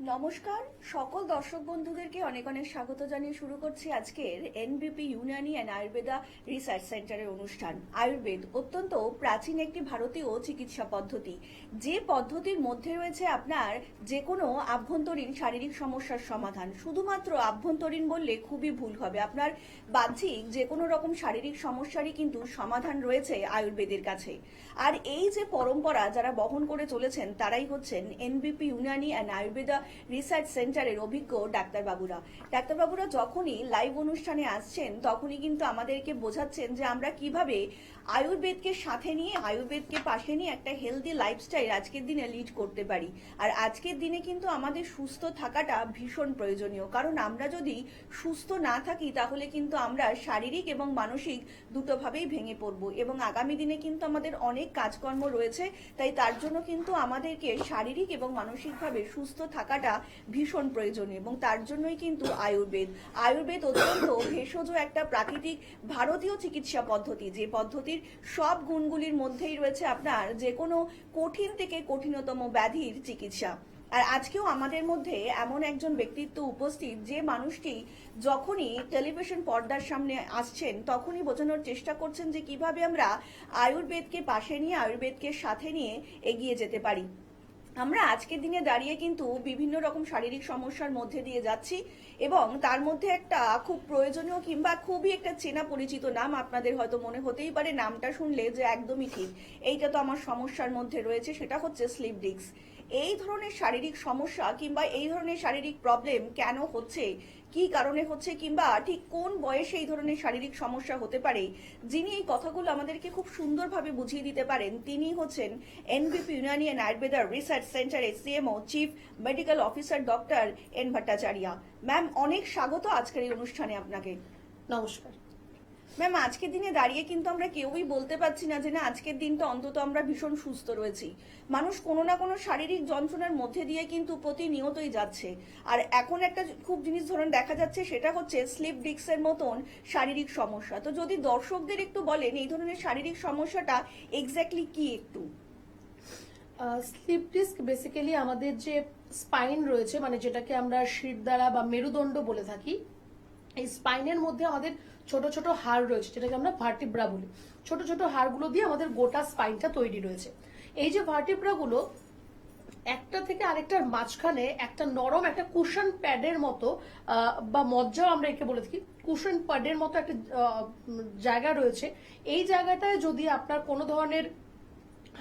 নমস্কার সকল দর্শক বন্ধুদেরকে অনেক অনেক স্বাগত জানিয়ে শুরু করছি আজকের এনবিপি ইউনানি অ্যান্ড আয়ুর্বেদা রিসার্চ সেন্টারের অনুষ্ঠান। আয়ুর্বেদ অত্যন্ত প্রাচীন একটি ভারতীয় চিকিৎসা পদ্ধতি, যে পদ্ধতির মধ্যে রয়েছে আপনার যে কোনো আভ্যন্তরীণ শারীরিক সমস্যার সমাধান। শুধুমাত্র আভ্যন্তরীণ বললে খুবই ভুল হবে, আপনার বাহ্যিক যে কোনো রকম শারীরিক সমস্যারই কিন্তু সমাধান রয়েছে আয়ুর্বেদের কাছে। আর এই যে পরম্পরা যারা বহন করে চলেছেন তারাই হচ্ছেন NBP Unani and Ayurveda research সেন্টারের অভিজ্ঞ ডাক্তারবাবুরা যখনই লাইভ অনুষ্ঠানে আসছেন তখনই কিন্তু আমাদেরকে বোঝাচ্ছেন যে আমরা কিভাবে আয়ুর্বেদকে সাথে নিয়ে, আয়ুর্বেদকে পাশে নিয়ে একটা হেলদি লাইফস্টাইল আজকের দিনে লিড করতে পারি। আর আজকের দিনে কিন্তু আমাদের সুস্থ থাকাটা ভীষণ প্রয়োজনীয়, কারণ আমরা যদি সুস্থ না থাকি তাহলে কিন্তু আমরা শারীরিক এবং মানসিক দুটোভাবেই ভেঙে পড়বো, এবং আগামী দিনে কিন্তু আমাদের অনেক কাজকর্ম রয়েছে। তাই তার জন্য কিন্তু আমাদেরকে শারীরিক এবং মানসিকভাবে সুস্থ থাকাটা ভীষণ প্রয়োজনীয়, এবং তার জন্যই কিন্তু আয়ুর্বেদ অত্যন্ত ভেষজ একটা প্রাকৃতিক ভারতীয় চিকিৎসা পদ্ধতি, যে পদ্ধতির সব গুণগুলির মধ্যেই রয়েছে আপনার যে কোনো কঠিন থেকে কঠিনতম ব্যাধির চিকিৎসা। আর আজকেও আমাদের মধ্যে এমন একজন ব্যক্তিত্ব উপস্থিত, যে মানুষটি যখনই টেলিভিশন পর্দার সামনে আসছেন তখনই বোঝানোর চেষ্টা করছেন যে কিভাবে আমরা আয়ুর্বেদকে পাশে নিয়ে, আয়ুর্বেদকে সাথে নিয়ে এগিয়ে যেতে পারি। আমরা আজকের দিনে দাঁড়িয়ে কিন্তু বিভিন্ন রকম শারীরিক সমস্যার মধ্যে দিয়ে যাচ্ছি, এবং তার মধ্যে একটা খুব প্রয়োজনীয় কিংবা খুবই একটা চেনা পরিচিত নাম আপনাদের হয়তো মনে হতেই পারে, নামটা শুনলে যে একদমই ঠিক, এইটা তো আমার সমস্যার মধ্যে রয়েছে, সেটা হচ্ছে স্লিপ ডিস্ক। এই ধরনের শারীরিক সমস্যা কিংবা এই ধরনের শারীরিক প্রবলেম কেন হচ্ছে, কি কারণে হচ্ছে, কিংবা ঠিক কোন বয়সে এই ধরনের শারীরিক সমস্যা হতে পারে, যিনি এই কথাগুলো আমাদেরকে খুব সুন্দরভাবে বুঝিয়ে দিতে পারেন তিনি হচ্ছেন NBP Unani and Ayurveda research সেন্টারের CMO chief medical officer doctor N Bhattacharya. Ma'am, অনেক স্বাগত আজকের এই অনুষ্ঠানে আপনাকে। নমস্কার ম্যাম, আজকের দিনে দাঁড়িয়ে কিন্তু আমরা কেউই বলতে পারছি না যে না আজকের দিনটা অন্তত আমরা ভীষণ সুস্থ রয়েছি। মানুষ কোনো না কোনো শারীরিক যন্ত্রণার মধ্যে দিয়ে কিন্তু প্রতিনিয়তই যাচ্ছে। আর এখন একটা খুব জিনিস ধরুন দেখা যাচ্ছে, সেটা হচ্ছে স্লিপ ডিস্কের মতন শারীরিক সমস্যা। তো যদি দর্শকদের একটু বলেন এই ধরনের শারীরিক সমস্যাটা এক্স্যাক্টলি কি একটু। স্লিপ ডিস্ক বেসিক্যালি আমাদের যে স্পাইন রয়েছে, মানে যেটাকে আমরা শিরদাঁড়া বা মেরুদণ্ড বলে থাকি, এই স্পাইনের মধ্যে আমাদের ছোট ছোট হাড় রয়েছে, যেটাকে আমরা ভার্টিব্রা বলি। ছোট ছোট হাড়গুলো দিয়ে আমাদের গোটা স্পাইনটা তৈরি রয়েছে। এই যে ভার্টিব্রাগুলো একটা থেকে আরেকটার মাঝখানে একটা নরম একটা কুশন প্যাডের মতো বা মজ্জাও আমরা একে বলে থাকি, কুশন প্যাডের মতো একটা জায়গা রয়েছে। এই জায়গাটায় যদি আপনার কোনো ধরনের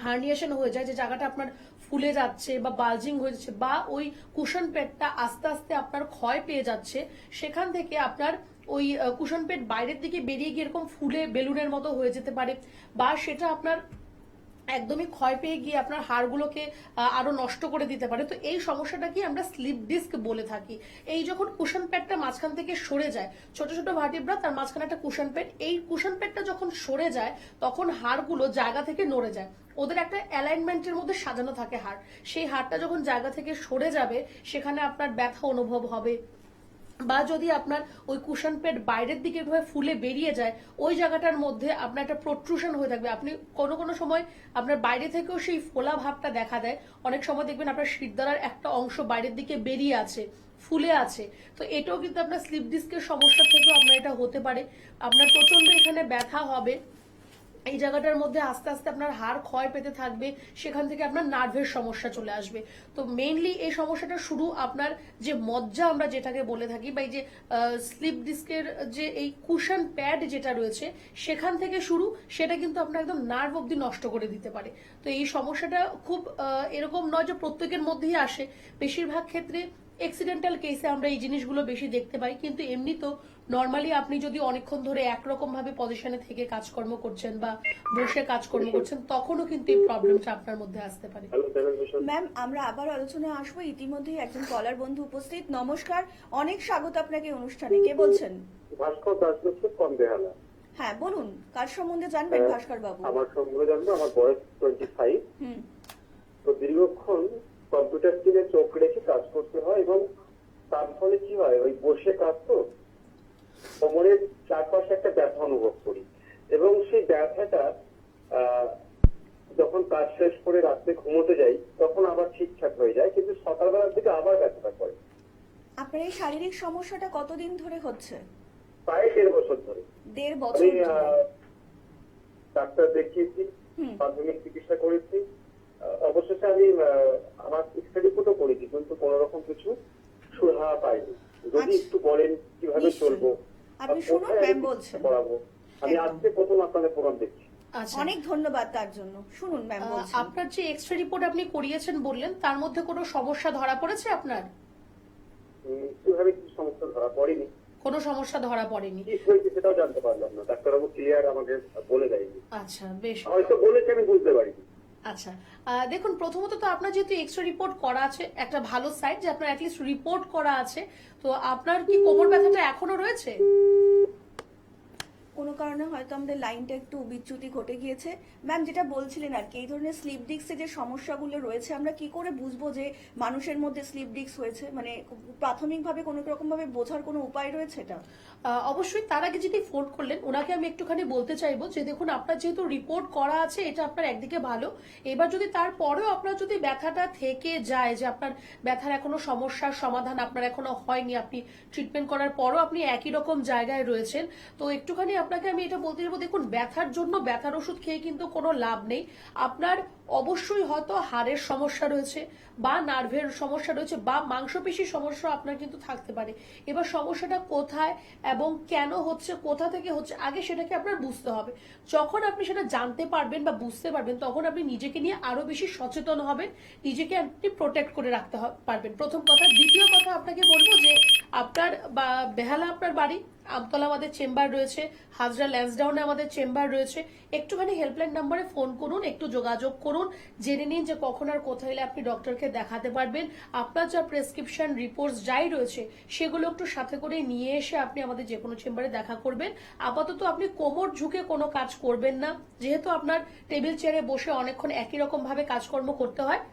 হার্নিয়েশন হয়ে যায়, যে জায়গাটা আপনার ফুলে যাচ্ছে বা বালজিং হয়ে যাচ্ছে, বা ওই কুশন পেডটা আস্তে আস্তে আপনার ক্ষয় পেয়ে যাচ্ছে, সেখান থেকে আপনার ওই কুশন পেড বাইরের দিকে বেরিয়ে গিয়ে এরকম ফুলে বেলুনের মতো হয়ে যেতে পারে, বা সেটা আপনার একদমই ক্ষয় পেয়ে গিয়ে আপনার হাড়গুলোকে আরো নষ্ট করে দিতে পারে। তো এই সমস্যাটাকে আমরা স্লিপ ডিস্ক বলে থাকি। এই যখন কুশন প্যাডটা মাঝখান থেকে সরে যায়, ছোট ছোট ভার্টিব্রা, তার মাঝখানে একটা কুশন প্যাড, এই কুশন প্যাডটা যখন সরে যায় তখন হাড়গুলো জায়গা থেকে নড়ে যায়। ওদের একটা অ্যালাইনমেন্টের মধ্যে সাজানো থাকে হাড়, সেই হাড়টা যখন জায়গা থেকে সরে যাবে সেখানে আপনার ব্যথা অনুভব হবে, বা যদি আপনার ওই কুশন প্যাড বাইরের দিকে এভাবে ফুলে বেরিয়ে যায়, ওই জায়গাটার মধ্যে আপনার একটা প্রোট্রুশন হয়ে থাকবে। আপনি কোনো কোনো সময় আপনার বাইরে থেকেও সেই ফোলা ভাবটা দেখা দেয়। অনেক সময় দেখবেন আপনার শিরদাঁড়ার একটা অংশ বাইরের দিকে বেরিয়ে আছে, ফুলে আছে। তো এটাও কিন্তু আপনার স্লিপ ডিস্কের সমস্যা থেকেও আপনার এটা হতে পারে। আপনার প্রচন্ড এখানে ব্যথা হবে, এই জায়গাটার মধ্যে আস্তে আস্তে আপনার হাড় ক্ষয় পেতে থাকবে, সেখান থেকে আপনার নার্ভের সমস্যা চলে আসবে। তো মেইনলি এই সমস্যাটা শুরু আপনার যে মজ্জা আমরা যেটাকে বলে থাকি, বা এই যে স্লিপ ডিস্কের যে এই কুশন প্যাড যেটা রয়েছে সেখান থেকে শুরু, সেটা কিন্তু আপনার একদম নার্ভ অব্দি নষ্ট করে দিতে পারে। তো এই সমস্যাটা খুব এরকম নয় যে প্রত্যেকের মধ্যেই আসে, বেশিরভাগ ক্ষেত্রে এক্সিডেন্টাল কেসে আমরা এই জিনিসগুলো বেশি দেখতে পাই। কিন্তু এমনি তো নর্মালি আপনি যদি অনেকক্ষণ ধরে একরকম ভাবে পজিশনে থেকে কাজকর্ম করছেন বা বসে কাজকর্ম করছেন, তখনও কিন্তু এই প্রবলেমটা আপনার মধ্যে আসতে পারে। ম্যাম, আমরা আবার আলোচনায় আসবো, ইতিমধ্যেই একজন কলার বন্ধু উপস্থিত। নমস্কার, অনেক স্বাগত আপনাকে অনুষ্ঠানে। কে বলছেন? ভাস্কর দাস বলছি, কম বেহালা। হ্যাঁ বলুন, কার সম্বন্ধে জানবেন ভাস্কর বাবু? আমার সম্বন্ধে জানবো, আমার বয়স 25। তো দীর্ঘক্ষণ কম্পিউটার স্ক্রিনে চোখ রেখে কাজ করতে হয়, এবং তার ফলে কি হয়, ওই বসে কাজ তো কোমরের চারপাশে একটা ব্যথা অনুভব করি, এবং সেই ব্যথাটা যখন কাজ শেষ করে রাত্রে ঘুমোতে যাই তখন আবার ঠিকঠাক হয়ে যায়, কিন্তু সকালবেলার দিকে আবার ব্যথা পাচ্ছি। আপনার এই শারীরিক সমস্যাটা কতদিন ধরে হচ্ছে? প্রায় 1.5 বছর ধরে। 1.5 আমি বছর ধরে। ডাক্তার দেখিয়েছি, হুম। প্রাথমিক চিকিৎসা করেছি। অবশেষে আমি আমার এক্সরে রিপোর্টও করেছি, কিন্তু কোনো রকম কিছু সুরাহা পাইনি। যদি আচ্ছা। একটু বলেন কিভাবে নিশ্চয়ই। চলবো, আপনি বা শুনুন, কোথায় আমি ম্যাম চিকিৎসা বলছেন। করাবো। আমি একদম। আজকে প্রথম আপনাদের প্রোগ্রাম দেখছি। আচ্ছা, অনেক ধন্যবাদ তার জন্য। শুনুন ম্যাম বলছেন। আপনার যে এক্সরে রিপোর্ট আপনি করিয়েছেন বললেন, তার মধ্যে কোনো সমস্যা ধরা পড়েছে আপনার? কিভাবে কি সমস্যা ধরা পড়েনি, কোনো সমস্যা ধরা পড়েনি। কি হয়েছে সেটাও জানতে পারলাম না। ডাক্তারবাবু ক্লিয়ার আমাকে বলে দেয়নি। আচ্ছা, বেশ। হয়তো বলেছে, আমি বুঝতে পারিনি। আচ্ছা, দেখুন, প্রথমত তো আপনার যেহেতু এক্সরে রিপোর্ট করা আছে, একটা ভালো সাইড যে আপনার অ্যাটলিস্ট রিপোর্ট করা আছে। তো আপনার কি কোমর ব্যথাটা এখনো রয়েছে? কোনো কারণে হয়তো আমাদের লাইনটা একটু বিচ্যুতি ঘটে গিয়েছে। ম্যাম যেটা বলছিলেন আর কি, এই ধরনের স্লিপ ডিস্কে যে সমস্যাগুলো রয়েছে, আমরা কি করে বুঝবো যে মানুষের মধ্যে স্লিপ ডিস্ক হয়েছে? মানে প্রাথমিকভাবে কোনো রকম ভাবে বোঝার কোনো উপায় রয়েছে এটা? অবশ্যই। তার আগে যেটি ফোন করলেন ওনাকে আমি একটুখানি বলতে চাইবো যে দেখুন, আপনার যেহেতু রিপোর্ট করা আছে, এটা আপনার একদিকে ভালো। এবার যদি তারপরেও আপনার যদি ব্যথাটা থেকে যায়, যে আপনার ব্যথার এখনো সমস্যার সমাধান আপনার এখনো হয়নি, আপনি ট্রিটমেন্ট করার পরও আপনি একই রকম জায়গায় রয়েছেন, তো একটুখানি আপনাকে আমি এটা বলতে চাইবো, দেখুন, ব্যথার জন্য ব্যথার ওষুধ খেয়ে কিন্তু কোনো লাভ নেই। আপনার অবশ্যই হয়তো হাড়ের সমস্যা রয়েছে, বা নার্ভের সমস্যা রয়েছে, বা মাংসপেশির সমস্যা আপনার কিন্তু থাকতে পারে। এবার সমস্যাটা কোথায় এবং কেন হচ্ছে, কোথা থেকে হচ্ছে, আগে সেটাকে আপনার বুঝতে হবে। যখন আপনি সেটা জানতে পারবেন বা বুঝতে পারবেন, তখন আপনি নিজেকে নিয়ে আরো বেশি সচেতন হবেন, নিজেকে আপনি প্রোটেক্ট করে রাখতে পারবেন, প্রথম কথা। দ্বিতীয় কথা আপনাকে বলবো যে আপনার বা বেহালা আপনার বাড়ি, আমতলা আমাদের চেম্বার রয়েছে, হাজরা ল্যান্সডাউনে আমাদের চেম্বার রয়েছে। একটুখানি হেল্পলাইন নাম্বারে ফোন করুন, একটু যোগাযোগ করুন, জেনে নিন যে কখন আর কোথায় এলে আপনি ডক্টরকে দেখাতে পারবেন। আপনার যা প্রেসক্রিপশন রিপোর্টস যাই রয়েছে সেগুলো একটু সাথে করে নিয়ে এসে আপনি আমাদের যে কোনো চেম্বারে দেখা করবেন। আপাতত আপনি কোমর ঝুঁকে কোনো কাজ করবেন না, যেহেতু আপনার টেবিল চেয়ারে বসে অনেকক্ষণ একই রকম ভাবে কাজকর্ম করতে হয়।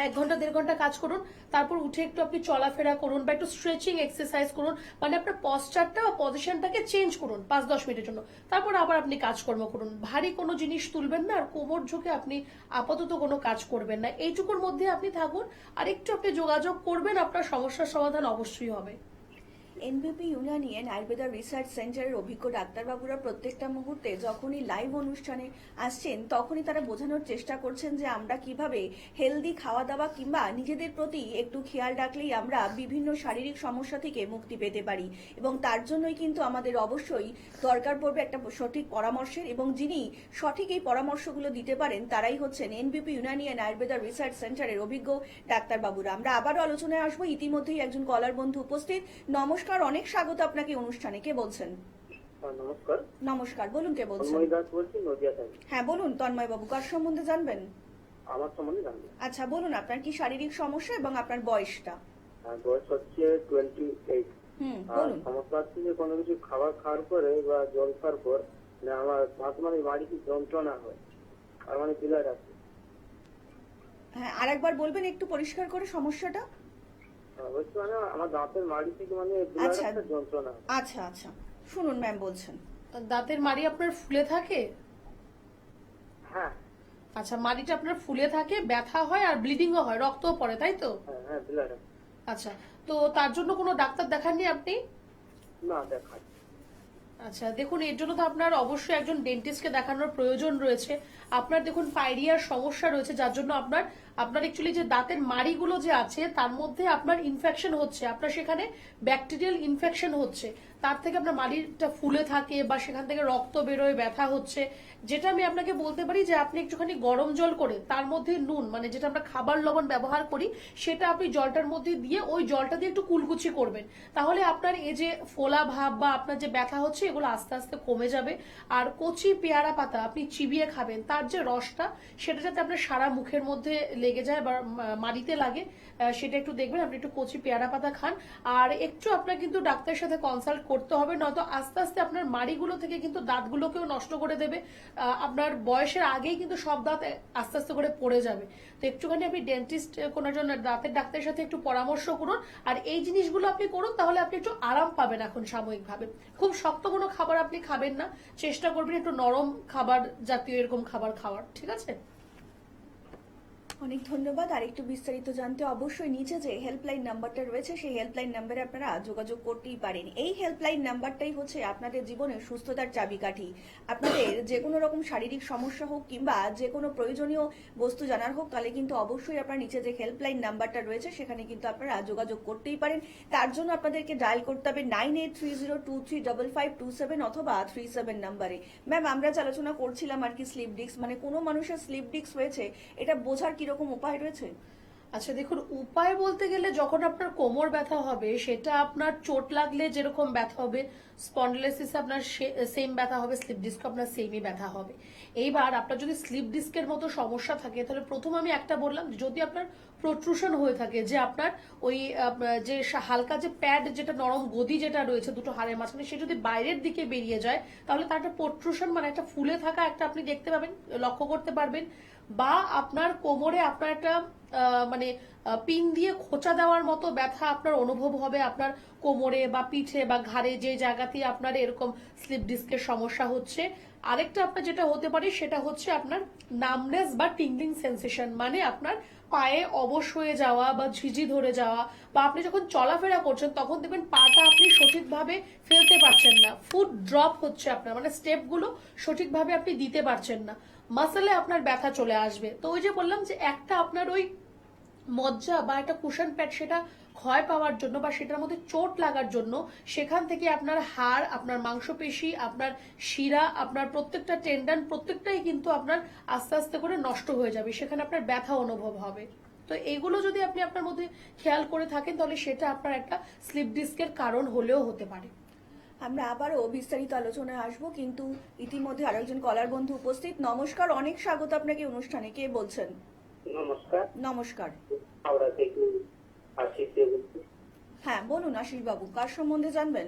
1 ঘন্টা 1.5 ঘন্টা কাজ করুন, তারপর উঠে একটু আপনি চলাফেরা করুন বা একটু স্ট্রেচিং এক্সারসাইজ করুন, মানে আপনার পশ্চারটা বা পজিশনটাকে চেঞ্জ করুন 5-10 মিনিটের জন্য। তারপর আবার আপনি কাজকর্ম করুন। ভারী কোনো জিনিস তুলবেন না, আর কোমর ঝুঁকে আপনি আপাতত কোনো কাজ করবেন না। এইটুকুর মধ্যে আপনি থাকুন, আর একটু আপনি যোগাযোগ করবেন, আপনার সমস্যার সমাধান অবশ্যই হবে। এনবিপি ইউনানিয়ান আয়ুর্বেদা রিসার্চ সেন্টারের অভিজ্ঞ ডাক্তারবাবুরা প্রত্যেকটা মুহূর্তে যখনই লাইভ অনুষ্ঠানে আসছেন, তখনই তারা বোঝানোর চেষ্টা করছেন যে আমরা কিভাবে হেলদি খাওয়া দাওয়া কিংবা নিজেদের প্রতি একটু খেয়াল রাখলেই আমরা বিভিন্ন শারীরিক সমস্যা থেকে মুক্তি পেতে পারি। এবং তার জন্যই কিন্তু আমাদের অবশ্যই দরকার পড়বে একটা সঠিক পরামর্শের, এবং যিনি সঠিক এই পরামর্শগুলো দিতে পারেন তারাই হচ্ছেন এনবিপি ইউনানিয়ান আয়ুর্বেদা রিসার্চ সেন্টারের অভিজ্ঞ ডাক্তারবাবুরা। আমরা আবারও আলোচনায় আসবো। ইতিমধ্যেই একজন কলার বন্ধু উপস্থিত। নমস্কার, অনেক স্বাগত আপনাকে অনুষ্ঠানে। কে বলছেন? নমস্কার, নমস্কার, বলুন কে বলছেন? তন্ময় দাস বলছি, নদিয়া থেকে। হ্যাঁ বলুন তন্ময় বাবু, কার সম্বন্ধে জানবেন? আমার সম্বন্ধে জানবেন? আচ্ছা বলুন, আপনার কি শারীরিক সমস্যা এবং আপনার বয়সটা? বয়স হচ্ছে 28। আর বলুন। সমস্যা হচ্ছে যে কোনো কিছু খাবার খাওয়ার পরে বা জল খাওয়ার পর আমার দাঁত মানে বাড়িতে যন্ত্রণা হয়, আর মানে পিলার আছে। হ্যাঁ, আরেকবার বলবেন একটু পরিষ্কার করে সমস্যাটা। বলছি মানে আমার দাঁতের মাড়ি থেকে মানে আচ্ছা। একটা যন্ত্রণা হয়। আচ্ছা আচ্ছা, শুনুন ম্যাম বলছেন। দাঁতের মাড়ি আপনার ফুলে থাকে? হ্যাঁ আচ্ছা, মাড়িটা আপনার ফুলে থাকে, ব্যথা হয়, আর ব্লিডিংও হয়, রক্তও পড়ে, তাই তো? হ্যাঁ হ্যাঁ, পিলার আছে। আচ্ছা, তো তার জন্য কোনো ডাক্তার দেখাননি আপনি? না, দেখায়। আচ্ছা, দেখুন, এর জন্য তো আপনার অবশ্যই একজন ডেন্টিস্টকে দেখানোর প্রয়োজন রয়েছে। আপনার দেখুন পাইরিয়ার সমস্যা রয়েছে, যার জন্য আপনার অ্যাকচুয়ালি যে দাঁতের মাড়িগুলো যে আছে তার মধ্যে আপনার ইনফেকশন হচ্ছে, আপনার সেখানে ব্যাকটেরিয়াল ইনফেকশন হচ্ছে, তার থেকে আপনার মাড়িটা ফুলে থাকে বা সেখান থেকে রক্ত বেরোয়, ব্যথা হচ্ছে। যেটা আমি আপনাকে বলতে পারি যে আপনি একটুখানি গরম জল করে তার মধ্যে নুন, মানে যেটা আমরা খাবার লবণ ব্যবহার করি, সেটা আপনি জলটার মধ্যে দিয়ে ওই জলটা দিয়ে একটু কুলকুচি করবেন। তাহলে আপনার এই যে ফোলা ভাব বা আপনার যে ব্যথা হচ্ছে এগুলো আস্তে আস্তে কমে যাবে। আর কচি পেয়ারা পাতা আপনি চিবিয়ে খাবেন, তার যে রসটা সেটা যাতে আপনার সারা মুখের মধ্যে লেগে যায় বা মাড়িতে লাগে, সেটা একটু দেখবেন। আপনি একটু কচি পেয়ারা পাতা খান, আর একটু আপনার কিন্তু ডাক্তারের সাথে কনসাল্ট করতে হবে, নয়তো আস্তে আস্তে আপনার মাড়িগুলো থেকে কিন্তু দাঁতগুলোকেও নষ্ট করে দেবে। আপনার বয়সের আগেই কিন্তু সব দাঁত আস্তে আস্তে করে পড়ে যাবে। তো একটুখানি আপনি ডেন্টিস্ট কোনো জন দাঁতের ডাক্তারের সাথে একটু পরামর্শ করুন, আর এই জিনিসগুলো আপনি করুন, তাহলে আপনি একটু আরাম পাবেন। এখন সাময়িকভাবে খুব শক্ত কোনো খাবার আপনি খাবেন না, চেষ্টা করবেন একটু নরম খাবার জাতীয় এরকম খাবার খাওয়ার, ঠিক আছে? অনেক ধন্যবাদ। আর একটু বিস্তারিত জানতে অবশ্যই নিচে যে হেল্পলাইন নাম্বারটা রয়েছে সেই হেল্পলাইন নাম্বারে আপনারা যোগাযোগ করতেই পারেন। এই হেল্পলাইন নাম্বারটাই হচ্ছে আপনাদের জীবনের সুস্থতার চাবিকাঠি। আপনাদের যে কোনো রকম শারীরিক সমস্যা হোক কিংবা যে কোনো প্রয়োজনীয় বস্তু জানার হোক, তাহলে কিন্তু অবশ্যই আপনার নিচে যে হেল্পলাইন নাম্বারটা রয়েছে সেখানে কিন্তু আপনারা যোগাযোগ করতেই পারেন। তার জন্য আপনাদেরকে ডায়াল করতে হবে 9830235527 অথবা 37 নাম্বারে। ম্যাম, আমরা যে আলোচনা করছিলাম আর কি স্লিপ ডিস্ক, মানে কোনো মানুষের স্লিপ ডিস্ক হয়েছে এটা বোঝার কিরকম উপায় রয়েছে? আচ্ছা দেখুন, উপায় বলতে গেলে যখন আপনার কোমর ব্যথা হবে সেটা আপনার চোট লাগলে যেরকম ব্যথা হবে, স্পন্ডিলোসিস আপনার সেম ব্যথা হবে, স্লিপ ডিস্ক আপনার সেমই ব্যথা হবে। এইবার আপনার যদি স্লিপ ডিস্কের মতো সমস্যা থাকে তাহলে প্রথম আমি একটা বললাম, যদি আপনার প্রোট্রুশন হয়ে থাকে, যে আপনার ওই যে হালকা যে প্যাড, যেটা নরম গদি যেটা রয়েছে দুটো হাড়ের মাঝখানে, সে যদি বাইরের দিকে বেরিয়ে যায় তাহলে তার একটা প্রোট্রুশন মানে একটা ফুলে থাকা একটা আপনি দেখতে পাবেন, লক্ষ্য করতে পারবেন। বা আপনার কোমরে আপনার একটা মানে পিন দিয়ে খোঁচা দেওয়ার মতো ব্যথা আপনার অনুভব হবে আপনার কোমরে বা পিঠে বা ঘাড়ে, যে জায়গাতে আপনার এরকম স্লিপ ডিস্কের সমস্যা হচ্ছে। আরেকটা আপনার যেটা হতে পারে সেটা হচ্ছে আপনার নামনেস বা টিংলিং সেন্সেশন, মানে আপনার পায়ে অবশ হয়ে যাওয়া বা ঝিঝি ধরে যাওয়া, বা আপনি যখন চলাফেরা করছেন তখন দেখবেন পাটা আপনি সঠিকভাবে ফেলতে পারছেন না, ফুট ড্রপ হচ্ছে আপনার, মানে স্টেপগুলো সঠিকভাবে আপনি দিতে পারছেন না, মাসেলে আপনার ব্যথা চলে আসবে। তো ওই যে বললাম যে একটা আপনার ওই মজ্জা বা একটা কুশন প্যাড সেটা ক্ষয় পাওয়ার জন্য বা সেটার মধ্যে চোট লাগার জন্য সেখান থেকে আপনার হাড়, আপনার মাংসপেশি, আপনার শিরা, আপনার প্রত্যেকটা টেন্ডন প্রত্যেকটাই কিন্তু আপনার আস্তে আস্তে করে নষ্ট হয়ে যাবে, সেখানে আপনার ব্যথা অনুভব হবে। তো এগুলো যদি আপনি আপনার মধ্যে খেয়াল করে থাকেন তাহলে সেটা আপনার একটা স্লিপ ডিস্কের কারণ হলেও হতে পারে। আমরা আবারও বিস্তারিত আলোচনায় আসবো, কিন্তু ইতিমধ্যে আরেকজন কলার বন্ধু উপস্থিত। নমস্কার, অনেক স্বাগত আপনাকে অনুষ্ঠানে। কে বলছেন? নমস্কার। নমস্কার। হাওড়া থেকে আশিস দেব বলছি। হ্যাঁ বলুন আশিস বাবু, কার সম্বন্ধে জানবেন?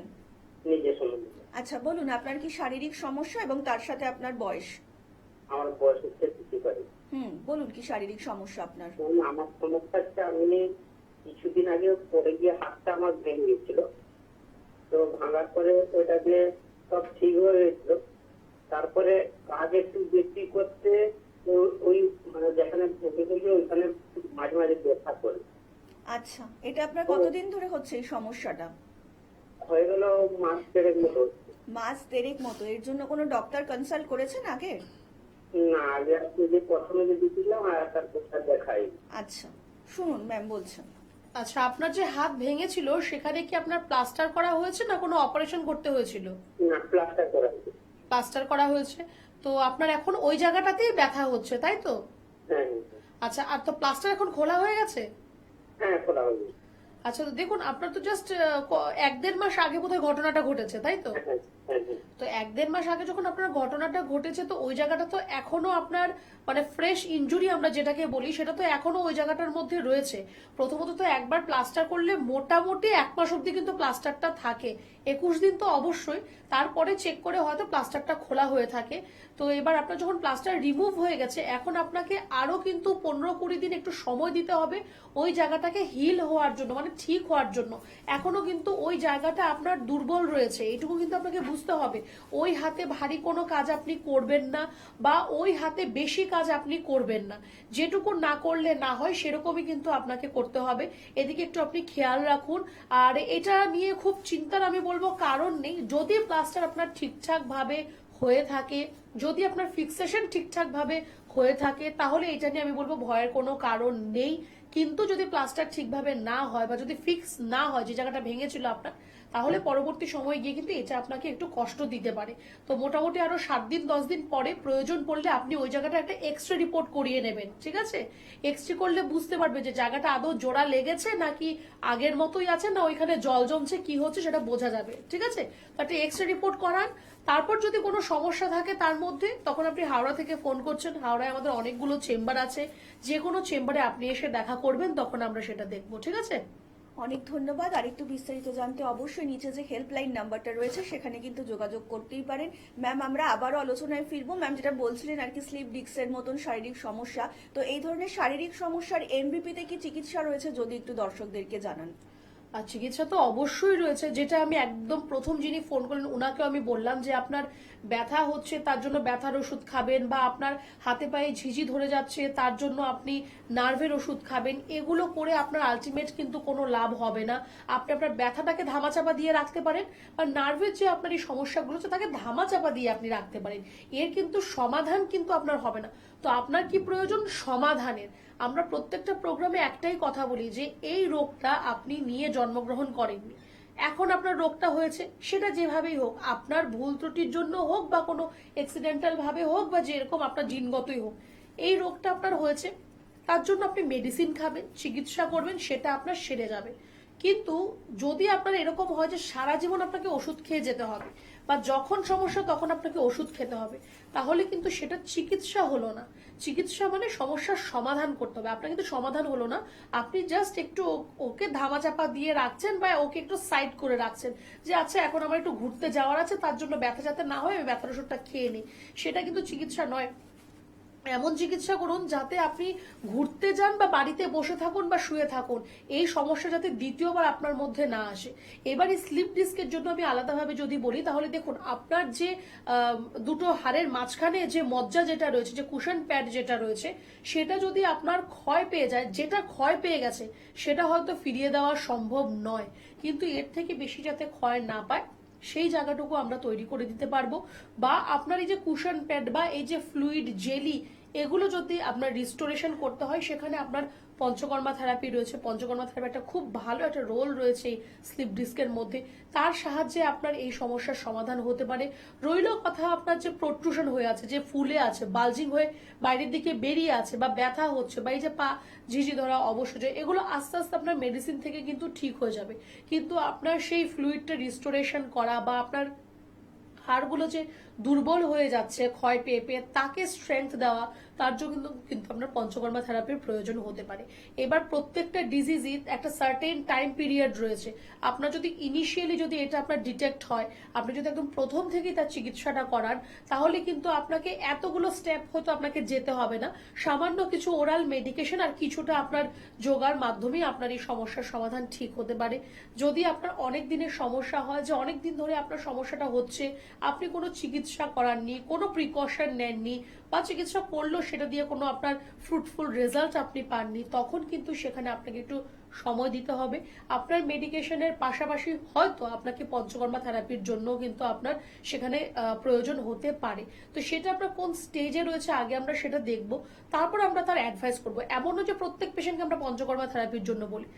নিজে সম্বন্ধে। আচ্ছা বলুন, আপনার কি শারীরিক সমস্যা এবং তার সাথে আপনার বয়স? আমার বয়স হচ্ছে 55। বলুন কি শারীরিক সমস্যা আপনার? আমার সমস্যা হচ্ছে, আমি কিছুদিন আগে পড়ে গিয়ে হাতটা আমার ভেঙে গেছিল। তো ভাঙার পরে ওইটাকে সব ঠিক হয়ে গেছিল। তারপরে কাজ একটু বেশি করতে ওই মানে যেখানে ভেঙে গেছে ওইখানে মাঝে মাঝে ব্যথা করে। আচ্ছা, এটা আপনার কতদিন ধরে হচ্ছে এই সমস্যাটা? হয়ে গেল মাস দেড়েক মতো। মাস দেড়েক মতো। এর জন্য কোনো ডক্টর কনসাল্ট করেছেন আগে? না, আগে যে প্রথমে যে দিয়েছিলাম আর তারপর দেখাই। আচ্ছা শুনুন, ম্যাম বলছেন। আচ্ছা, আপনার যে হাত ভেঙেছিল সেখানে কি আপনার প্লাস্টার করা হয়েছে না কোনো অপারেশন করতে হয়েছিল? না, প্লাস্টার করা হয়েছে। প্লাস্টার করা হয়েছে। তো আপনার এখন ওই জায়গাটাতেই ব্যথা হচ্ছে, তাই তো? হ্যাঁ আচ্ছা, আর তো প্লাস্টার এখন খোলা হয়ে গেছে? হ্যাঁ, করা হয়েছে। আচ্ছা, তো দেখুন আপনার তো জাস্ট 1-1.5 মাস আগে বোধহয় ঘটনাটা ঘটেছে, তাই তো? হ্যাঁ হ্যাঁ হ্যাঁ। তো 1-1.5 মাস আগে যখন আপনার ঘটনাটা ঘটেছে তো ওই জায়গাটা তো এখনো আপনার মানে ফ্রেশ ইনজুরি আমরা যেটাকে বলি সেটা তো এখনো ওই জায়গাটার মধ্যে রয়েছে। প্রথমত তো একবার প্লাস্টার করলে মোটামুটি 1 মাস অব্দি কিন্তু প্লাস্টারটা থাকে, 21 দিন তো অবশ্যই, তারপরে চেক করে হয়তো প্লাস্টারটা খোলা হয়ে থাকে। তো এবার আপনার যখন প্লাস্টার রিমুভ হয়ে গেছে এখন আপনাকে আরো কিন্তু 15-20 দিন একটু সময় দিতে হবে ওই জায়গাটাকে হিল হওয়ার জন্য, মানে ঠিক হওয়ার জন্য। এখনো কিন্তু ওই জায়গাটা আপনার দুর্বল রয়েছে, এইটুকু কিন্তু আপনাকে বুঝতে হবে। ওই হাতে ভারী কোনো কাজ আপনি করবেন না বা ওই হাতে বেশি কাজ আপনি করবেন না, যেটুকু না করলে না হয় সেরকমই কিন্তু আপনাকে করতে হবে। এদিকে একটু আপনি খেয়াল রাখুন। আর এটা নিয়ে খুব চিন্তার আমি বলবো কারণ নেই, যদি প্লাস্টার আপনার ঠিকঠাক ভাবে হয়ে থাকে, যদি আপনার ফিক্সেশন ঠিকঠাক ভাবে হয়ে থাকে তাহলে এটা নিয়ে আমি বলবো ভয়ের কোনো কারণ নেই। কিন্তু যদি প্লাস্টার ঠিকভাবে না হয় বা যদি ফিক্স না হয় যে জায়গাটা ভেঙেছিল আপনার, তাহলে পরবর্তী সময় গিয়ে কিন্তু এটা আপনাকে একটু কষ্ট দিতে পারে। তো মোটামুটি আরো 7-10 দিন পরে প্রয়োজন পড়লে আপনি ওই জায়গাটা একটা এক্সরে রিপোর্ট করিয়ে নেবেন, ঠিক আছে? এক্সরে করলে বুঝতে পারবে যে জায়গাটা আদৌ জোড়া লেগেছে নাকি আগের মতোই আছে, না ওইখানে জল জমছে, কি হচ্ছে সেটা বোঝা যাবে, ঠিক আছে? তো একটা এক্সরে রিপোর্ট করান। তারপর যদি কোনো সমস্যা থাকে তার মধ্যে, তখন আপনি হাওড়া থেকে ফোন করছেন, হাওড়ায় আমাদের অনেকগুলো চেম্বার আছে, যে কোনো চেম্বারে আপনি এসে দেখা করবেন, তখন আমরা সেটা দেখবো, ঠিক আছে? অনেক ধন্যবাদ। আর একটু বিস্তারিত জানতে অবশ্যই নিচে যে হেল্পলাইন নাম্বারটা রয়েছে সেখানে কিন্তু যোগাযোগ করতেই পারেন। ম্যাম, আমরা আবারও আলোচনায় ফিরবো। ম্যাম যেটা বলছিলেন আর কি স্লিপ ডিস্কের মতন শারীরিক সমস্যা, তো এই ধরনের শারীরিক সমস্যার এমবিপিতে কি চিকিৎসা রয়েছে যদি একটু দর্শকদেরকে জানান? আর চিকিৎসা তো অবশ্যই রয়েছে, যেটা আমি একদম প্রথম যিনি ফোন করলেন ওনাকে আমি বললাম যে আপনার ব্যথা হচ্ছে তার জন্য ব্যথার ওষুধ খাবেন, বা আপনার হাতে পায়ে ঝিঝি ধরে যাচ্ছে তার জন্য আপনি নার্ভের ওষুধ খাবেন। এগুলো করে আপনার আলটিমেট কিন্তু কোনো লাভ হবে না। আপনি আপনার ব্যথাটাকে ধামাচাপা দিয়ে রাখতে পারেন, বা নার্ভের যে আপনার এই সমস্যাগুলো হচ্ছে তাকে ধামাচাপা দিয়ে আপনি রাখতে পারেন। এর কিন্তু সমাধান কিন্তু আপনার হবে না। তো আপনার কি প্রয়োজন? সমাধানের। আমরা প্রত্যেকটা প্রোগ্রামে একটাই কথা বলি যে এই রোগটা আপনি নিয়ে জন্মগ্রহণ করেননি, এখন আপনার রোগটা হয়েছে, সেটা যেভাবেই হোক, আপনার ভুল ত্রুটির জন্য হোক বা কোনো অ্যাক্সিডেন্টাল ভাবে হোক বা যেরকম আপনার জিনগতই হোক, এই রোগটা আপনার হয়েছে, তার জন্য আপনি মেডিসিন খাবেন, চিকিৎসা করবেন, সেটা আপনার সেরে যাবে। কিন্তু যদি আপনার এরকম হয় যে সারা জীবন আপনাকে ওষুধ খেয়ে যেতে হবে, বা যখন সমস্যা তখন আপনাকে ওষুধ খেতে হবে, তাহলে কিন্তু সেটা চিকিৎসা হলো না। চিকিৎসা মানে সমস্যার সমাধান করতে হবে, আপনার কিন্তু সমাধান হলো না। আপনি জাস্ট একটু ওকে ধামাচাপা দিয়ে রাখছেন, বা ওকে একটু সাইড করে রাখছেন যে আচ্ছা এখন আমার একটু ঘুরতে যাওয়ার আছে, তার জন্য ব্যথা যাতে না হয় আমি ব্যথার ওষুধটা খেয়ে নিই। সেটা কিন্তু চিকিৎসা নয়। এমন চিকিৎসা করুন যাতে আপনি ঘুরতে যান বা বাড়িতে বসে থাকুন বা শুয়ে থাকুন, এই সমস্যা যাতে দ্বিতীয়বার আপনার মধ্যে না আসে। এবার এই স্লিপ ডিস্কের জন্য আমি আলাদাভাবে যদি বলি, তাহলে দেখুন আপনার যে দুটো হাড়ের মাঝখানে যে মজ্জা যেটা রয়েছে, যে কুশন প্যাড যেটা রয়েছে, সেটা যদি আপনার ক্ষয় পেয়ে যায়, যেটা ক্ষয় পেয়ে গেছে সেটা হয়তো ফিরিয়ে দেওয়া সম্ভব নয়, কিন্তু এর থেকে বেশি যাতে ক্ষয় না পায় সেই জায়গাটুকু আমরা তৈরি করে দিতে পারবো। বা আপনার এই যে কুশন প্যাড বা এই যে ফ্লুইড জেলি, এগুলো যদি আপনার রিস্টোরেশন করতে হয়, সেখানে আপনার পঞ্চকর্মা থেরাপি রয়েছে। পঞ্চকর্মা থেরাপি একটা খুব ভালো একটা রোল রয়েছে এই স্লিপ ডিস্কের মধ্যে, তার সাহায্যে আপনার এই সমস্যার সমাধান হতে পারে। রইল কথা আপনার যে প্রোট্রুশন হয়ে আছে, যে ফুলে আছে, বালজিং হয়ে বাইরের দিকে বেরিয়ে আছে, বা ব্যথা হচ্ছে, বা এই যে পা ঝিঝি ধরা, অবশ্যই এগুলো আস্তে আস্তে আপনার মেডিসিন থেকে কিন্তু ঠিক হয়ে যাবে। কিন্তু আপনার সেই ফ্লুইডটা রিস্টোরেশন করা, বা আপনার হাড়গুলো যে দুর্বল হয়ে যাচ্ছে ক্ষয় পেয়ে পেয়ে, তাকে স্ট্রেংথ দেওয়া, তার জন্য কিন্তু আপনার পঞ্চকর্মা থেরাপির প্রয়োজন হতে পারে। এবার প্রত্যেকটা ডিজিজই একটা সার্টেন টাইম পিরিয়ড রয়েছে। আপনার যদি ইনিশিয়ালি যদি এটা আপনার ডিটেক্ট হয়, আপনি যদি একদম প্রথম থেকেই তার চিকিৎসাটা করান, তাহলে কিন্তু আপনাকে এতগুলো স্টেপ হয়তো আপনাকে যেতে হবে না। সামান্য কিছু ওরাল মেডিকেশন আর কিছুটা আপনার যোগার মাধ্যমেই আপনার এই সমস্যার সমাধান ঠিক হতে পারে। যদি আপনার অনেক দিনের সমস্যা হয়, যে অনেক দিন ধরে আপনার সমস্যাটা হচ্ছে, আপনি কোনো চিকিৎসা করাননি, কোনো প্রিকশন নেননি, বা চিকিৎসা করলেও সেটা দিয়ে কোনো আপনার ফ্রুটফুল রেজাল্ট আপনি পাননি, তখন কিন্তু সেখানে আপনাকে একটু সময় দিতে হবে। আপনার মেডিকেশনের পাশাপাশি হয়তো আপনাকে পঞ্চকর্মা থেরাপির জন্য কিন্তু আপনার সেখানে প্রয়োজন হতে পারে। তো সেটা আপনার কোন স্টেজে রয়েছে আগে আমরা সেটা দেখব, তারপর আমরা তার অ্যাডভাইস করবো। এমন নয় যে প্রত্যেক পেশেন্টকে আমরা পঞ্চকর্মা থেরাপির জন্য বলি।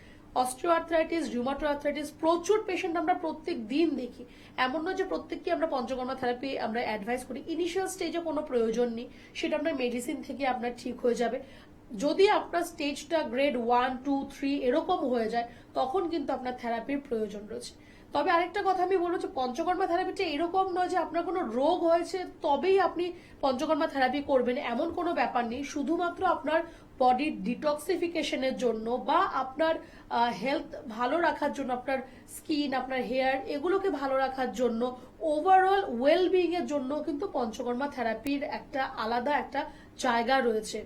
অস্টিওআর্থ্রাইটিস, রিউমাটোআর্থ্রাইটিস প্রচুর পেশেন্ট আমরা প্রত্যেক দিন দেখি, এমন নয় যে প্রত্যেককে আমরা পঞ্চকর্মা থেরাপি আমরা অ্যাডভাইস করি। ইনিশিয়াল স্টেজে কোনো প্রয়োজন নেই, সেটা আপনার মেডিসিন থেকে আপনার ঠিক হয়ে যাবে। যদি আপনার স্টেজটা গ্রেড 1, 2, 3 এরকম হয়ে যায়, তখন কিন্তু আপনার থেরাপির প্রয়োজন রয়েছে। তবে আরেকটা কথা আমি বলবো যে পঞ্চকর্মা থেরাপিটা এরকম নয় যে আপনার কোনো রোগ হয়েছে তবেই আপনি পঞ্চকর্মা থেরাপি করবেন, এমন কোনো ব্যাপার নেই। শুধুমাত্র আপনার বডির ডিটক্সিফিকেশনের জন্য, বা আপনার হেলথ ভালো রাখার জন্য, আপনার স্কিন, আপনার হেয়ার, এগুলোকে ভালো রাখার জন্য, ওভারঅল ওয়েলবিং এর জন্য কিন্তু পঞ্চকর্মা থেরাপির একটা আলাদা একটা জায়গা রয়েছে।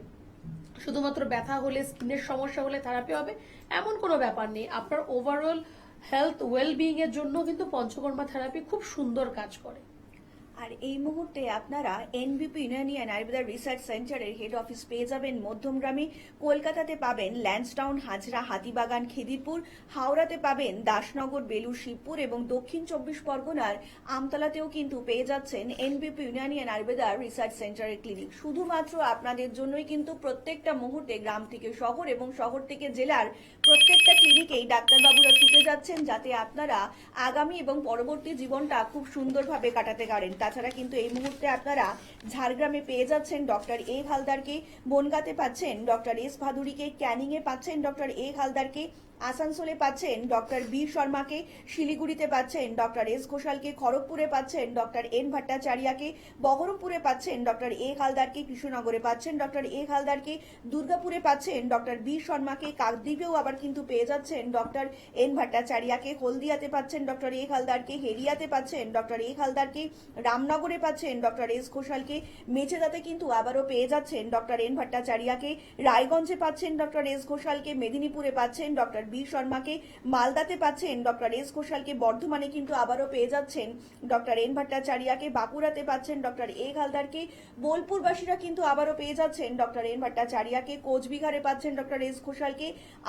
শুধুমাত্র ব্যথা হলে, স্কিনের সমস্যা হলে থেরাপি হবে এমন কোনো ব্যাপার নেই। আপনার ওভারঅল হেলথ ওয়েলবিং এর জন্য কিন্তু পঞ্চকর্মা থেরাপি খুব সুন্দর কাজ করে। আর এই মুহূর্তে আপনারা এনবিপি ইউনানিয়ান আয়ুর্বেদা রিসার্চ সেন্টারের হেড অফিস পেয়ে যাবেন মধ্যমগ্রামে, কলকাতাতে পাবেন ল্যান্সডাউন, হাজরা, হাতিবাগান, খিদিরপুর, হাওড়াতে পাবেন দাসনগর, বেলুর, শিবপুর, এবং দক্ষিণ 24 পরগনার আমতলাতেও কিন্তু পেয়ে যাচ্ছেন এনবিপি ইউনানিয়ান আয়ুর্বেদা রিসার্চ সেন্টারের ক্লিনিক। শুধুমাত্র আপনাদের জন্যই কিন্তু প্রত্যেকটা মুহূর্তে গ্রাম থেকে শহর এবং শহর থেকে জেলার প্রত্যেকটা ক্লিনিকেই ডাক্তারবাবুরা ছুটে যাচ্ছেন, যাতে আপনারা আগামী এবং পরবর্তী জীবনটা খুব সুন্দরভাবে কাটাতে পারেন। তাছাড়া কিন্তু এই মুহূর্তে আপনারা ঝাড়গ্রামে পেয়ে যাচ্ছেন ডক্টর এ হালদারকে, বনগাঁতে পাচ্ছেন ডক্টর এস ভাদুরীকে, ক্যানিং এ পাচ্ছেন ডক্টর এ হালদারকে, আসানসোলে পাচ্ছেন ডক্টর বি শর্মাকে, শিলিগুড়িতে পাচ্ছেন ডক্টর এস ঘোষালকে, খড়গপুরে পাচ্ছেন ডক্টর এন ভট্টাচার্যকে, বহরমপুরে পাচ্ছেন ডক্টর এ হালদারকে, কৃষ্ণনগরে পাচ্ছেন ডক্টর এ হালদারকে, দুর্গাপুরে পাচ্ছেন ডক্টর বি শর্মাকে, কাকদ্বীপেও আবার কিন্তু পেয়ে যাচ্ছেন ডক্টর এন ভট্টাচার্যকে, হলদিয়াতে পাচ্ছেন ডক্টর এ হালদারকে, হেরিয়াতে পাচ্ছেন ডক্টর এ হালদারকে, রামনগরে পাচ্ছেন ডক্টর এস ঘোষালকে, মেচেদাতে কিন্তু আবারও পেয়ে যাচ্ছেন ডক্টর এন ভট্টাচার্যকে, রায়গঞ্জে পাচ্ছেন ডক্টর এস ঘোষালকে, মেদিনীপুরে পাচ্ছেন ডক্টর বি শর্মাকে, মালদাতে পাচ্ছেন ডক্টর এস ঘোষালকে, বর্ধমানে কিন্তু আবারও পেয়ে যাচ্ছেন ডক্টর এন ভট্টাচার্যকে, বাঁকুড়াতে পাচ্ছেন ডক্টর এ হালদারকে, বোলপুরবাসীরা কিন্তু আবারও পেয়ে যাচ্ছেন ডক্টর এন ভট্টাচার্যকে, কোচবিহারে পাচ্ছেন ডক্টর এস ঘোষালকে,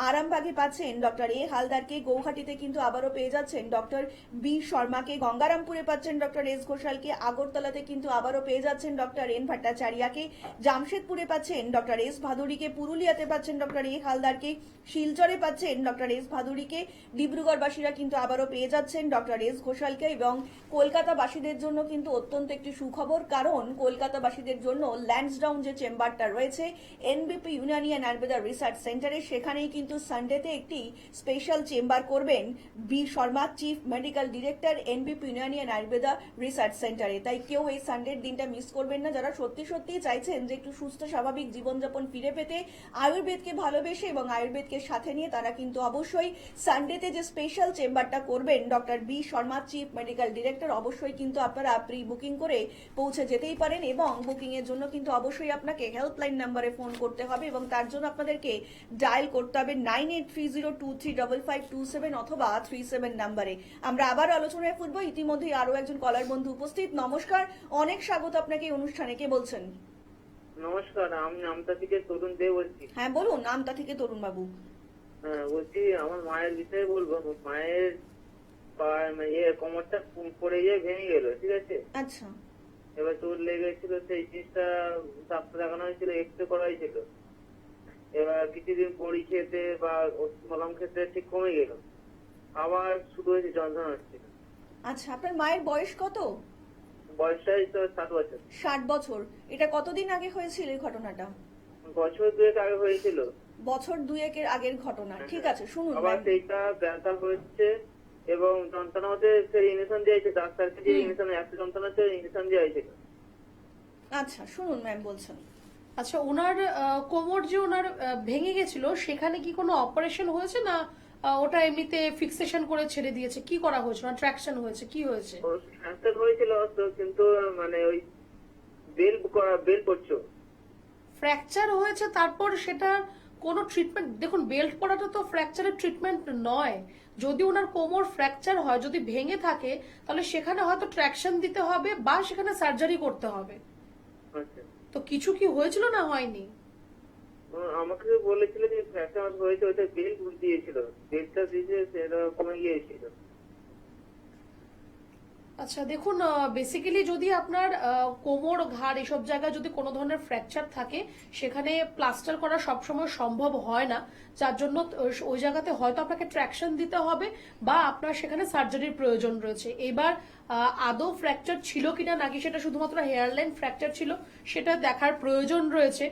আরামবাগে পাচ্ছেন ডক্টর এ হালদারকে, গৌহাটিতে কিন্তু আবারও পেয়ে যাচ্ছেন ডক্টর বি শর্মাকে, গঙ্গারামপুরে পাচ্ছেন ডক্টর এস ঘোষালকে, আগরতলাতে কিন্তু আবারও পেয়ে যাচ্ছেন ডক্টর এন ভট্টাচার্যকে, জামশেদপুরে পাচ্ছেন ডক্টর এস ভাদুড়িকে, পুরুলিয়াতে পাচ্ছেন ডক্টর এ হালদারকে, শিলচরে পাচ্ছেন ডক্টর এস ভাদুড়িকে, ডিব্রুগড়বাসীরা কিন্তু আবারও পেয়ে যাচ্ছেন ডক্টর এস ঘোষালকে, এবং কলকাতাবাসীদের জন্য কিন্তু অত্যন্ত একটি সুখবর, কারণ কলকাতাবাসীদের জন্য ল্যান্সডাউন যে চেম্বারটা রয়েছে NBP Unani and Ayurveda research সেন্টারে, সেখানেই কিন্তু সানডেতে একটি স্পেশাল চেম্বার করবেন B Sharma, chief medical director NBP Unani and Ayurveda research সেন্টারে। তাই কেউ এই সানডের দিনটা মিস করবেন না, যারা সত্যি সত্যি চাইছেন যে একটু সুস্থ স্বাভাবিক জীবনযাপন ফিরে পেতে, আয়ুর্বেদকে ভালোবেসে এবং আয়ুর্বেদকে সাথে নিয়ে, তারা কিন্তু অবশ্যই সানডেতে যে স্পেশাল চেম্বারটা করবেন doctor B Sharma, chief medical director, অবশ্যই কিন্তু আপনারা প্রি বুকিং করে পৌঁছে যেতেই পারেন, এবং বুকিং এর জন্য কিন্তু অবশ্যই আপনাকে হেল্পলাইন নাম্বারে ফোন করতে হবে, এবং তার জন্য আপনাদেরকে ডায়াল করতে হবে 9830235527 অথবা 37 নাম্বারে। আমরা আবার আলোচনায় ফুটবো, ইতিমধ্যেই আরো একজন কলার বন্ধু উপস্থিত। নমস্কার, অনেক স্বাগত আপনাকে এই অনুষ্ঠানে। কে বলছেন? নমস্কার, আমি আমতা থেকে তরুণ দে বলছি। হ্যাঁ বলুন, আমতা থেকে তরুণ বাবু। হ্যাঁ বলছি, আমার মায়ের বিষয়ে বলবো। মায়ের কোমরটা পড়ে গিয়ে ভেঙে গেল, ঠিক আছে। আচ্ছা। এবার চোট লেগেছিল, সেই জিনিসটা ডাক্তার দেখানো হয়েছিল, এক্সরে করা হয়েছিল। এবার কিছুদিন বড়ি খেতে বা মলম খেতে ঠিক কমে গেল, আবার শুরু হয়েছে, যন্ত্রণা হচ্ছিল। আচ্ছা, আপনার মায়ের বয়স কত? বয়সটা তো 7 বছর। 60 বছর। এটা কতদিন আগে হয়েছিল এই ঘটনাটা? বছর 2 আগে হয়েছিল। বছর 2 আগের ঘটনা, ঠিক আছে। শুনুন আবার ম্যাম। সেইটা ব্যথা হচ্ছে এবং যন্ত্রণা হতে সেই ইঞ্জেকশন দিয়েছে, ডাক্তারকে যে ইঞ্জেকশন, এত যন্ত্রণা হচ্ছে ইঞ্জেকশন দিয়েছে। আচ্ছা শুনুন ম্যাম বলছেন। আচ্ছা, ওনার কোমর যে ওনার ভেঙে গেছিল, সেখানে কি কোনো অপারেশন হয়েছে না ওটা এমনিতে ফিক্সেশন করে ছেড়ে দিয়েছে? কি করা হয়েছে? না ট্র্যাকশন হয়েছে? কি হয়েছে? ক্যান্সার হয়েছিল তো, কিন্তু মানে ওই বেল করছো। ফ্র্যাকচার হয়েছে, তারপর সেটা কোনো ট্রিটমেন্ট? দেখুন, বেল্ট পরাটা তো ফ্র্যাকচারের ট্রিটমেন্ট নয়। যদি ওনার কোমর ফ্র্যাকচার হয়, যদি ভেঙে থাকে, তাহলে সেখানে হয়তো ট্র্যাকশন দিতে হবে বা সেখানে সার্জারি করতে হবে। আচ্ছা, তো কিছু কি হয়েছিল না হয়নি? আমাকে বলেছিল যে ফ্র্যাকচার হয়েছে, ওইটা বেল দিয়েছিল, বেলটা দিয়েছে, সেটা কমে গিয়েছিল। আচ্ছা দেখুন, বেসিক্যালি যদি আপনার কোমর, ঘাড় এসব জায়গায় যদি কোনো ধরনের ফ্র্যাকচার থাকে, সেখানে প্লাস্টার করা সবসময় সম্ভব হয় না, যার জন্য ওই জায়গাতে হয়তো আপনাকে ট্র্যাকশন দিতে হবে বা আপনার সেখানে সার্জারির প্রয়োজন রয়েছে। এবার আদৌ ফ্র্যাকচার ছিল কিনা, নাকি সেটা শুধুমাত্র হেয়ারলাইন ফ্র্যাকচার ছিল, সেটা দেখার প্রয়োজন রয়েছে।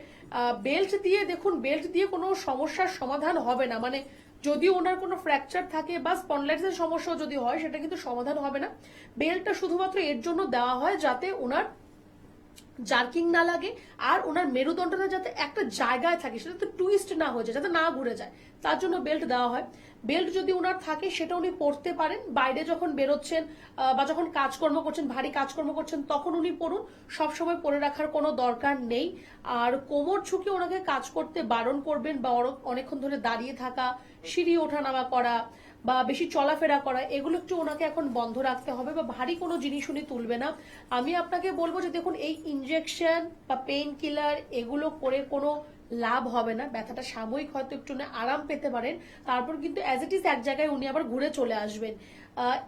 বেল্ট দিয়ে দেখুন, বেল্ট দিয়ে কোনো সমস্যার সমাধান হবে না। মানে যদি ওনার কোনো ফ্র্যাকচার থাকে বা স্পন্ডলাইটিসের সমস্যা যদি হয়, সেটা কিন্তু সমাধান হবে না। বেল্টটা শুধুমাত্র এর জন্য দেওয়া হয় যাতে ওনার জার্কিং না লাগে, আর ওনার মেরুদণ্ডটা যাতে একটা জায়গায় থাকে, সেটা তো টুইস্ট না হয়ে যায়, যাতে না ঘুরে যায়, তার জন্য বেল্ট দেওয়া হয়। বেল্ট যদি ওনার থাকে, সেটা উনি পরতে পারেন। বাইরে যখন বেরোচ্ছেন বা যখন কাজকর্ম করছেন, ভারী কাজকর্ম করছেন, তখন উনি পরুন, সবসময় পরে রাখার কোনো দরকার নেই। আর কোমর ঝুঁকে ওনাকে কাজ করতে বারণ করবেন, বা অনেকক্ষণ ধরে দাঁড়িয়ে থাকা, সিঁড়ি ওঠানামা করা বা বেশি চলাফেরা করা, এগুলো একটু ওনাকে এখন বন্ধ রাখতে হবে, বা ভারী কোনো জিনিস উনি তুলবে না। আমি আপনাকে বলবো যে দেখুন, এই ইনজেকশন বা পেইন কিলার এগুলো করে কোনো লাভ হবে না। ব্যথাটা সাময়িক হয়তো একটু আরাম পেতে পারেন, তারপর কিন্তু অ্যাজ ইট ইজ এক জায়গায় উনি আবার ঘুরে চলে আসবেন।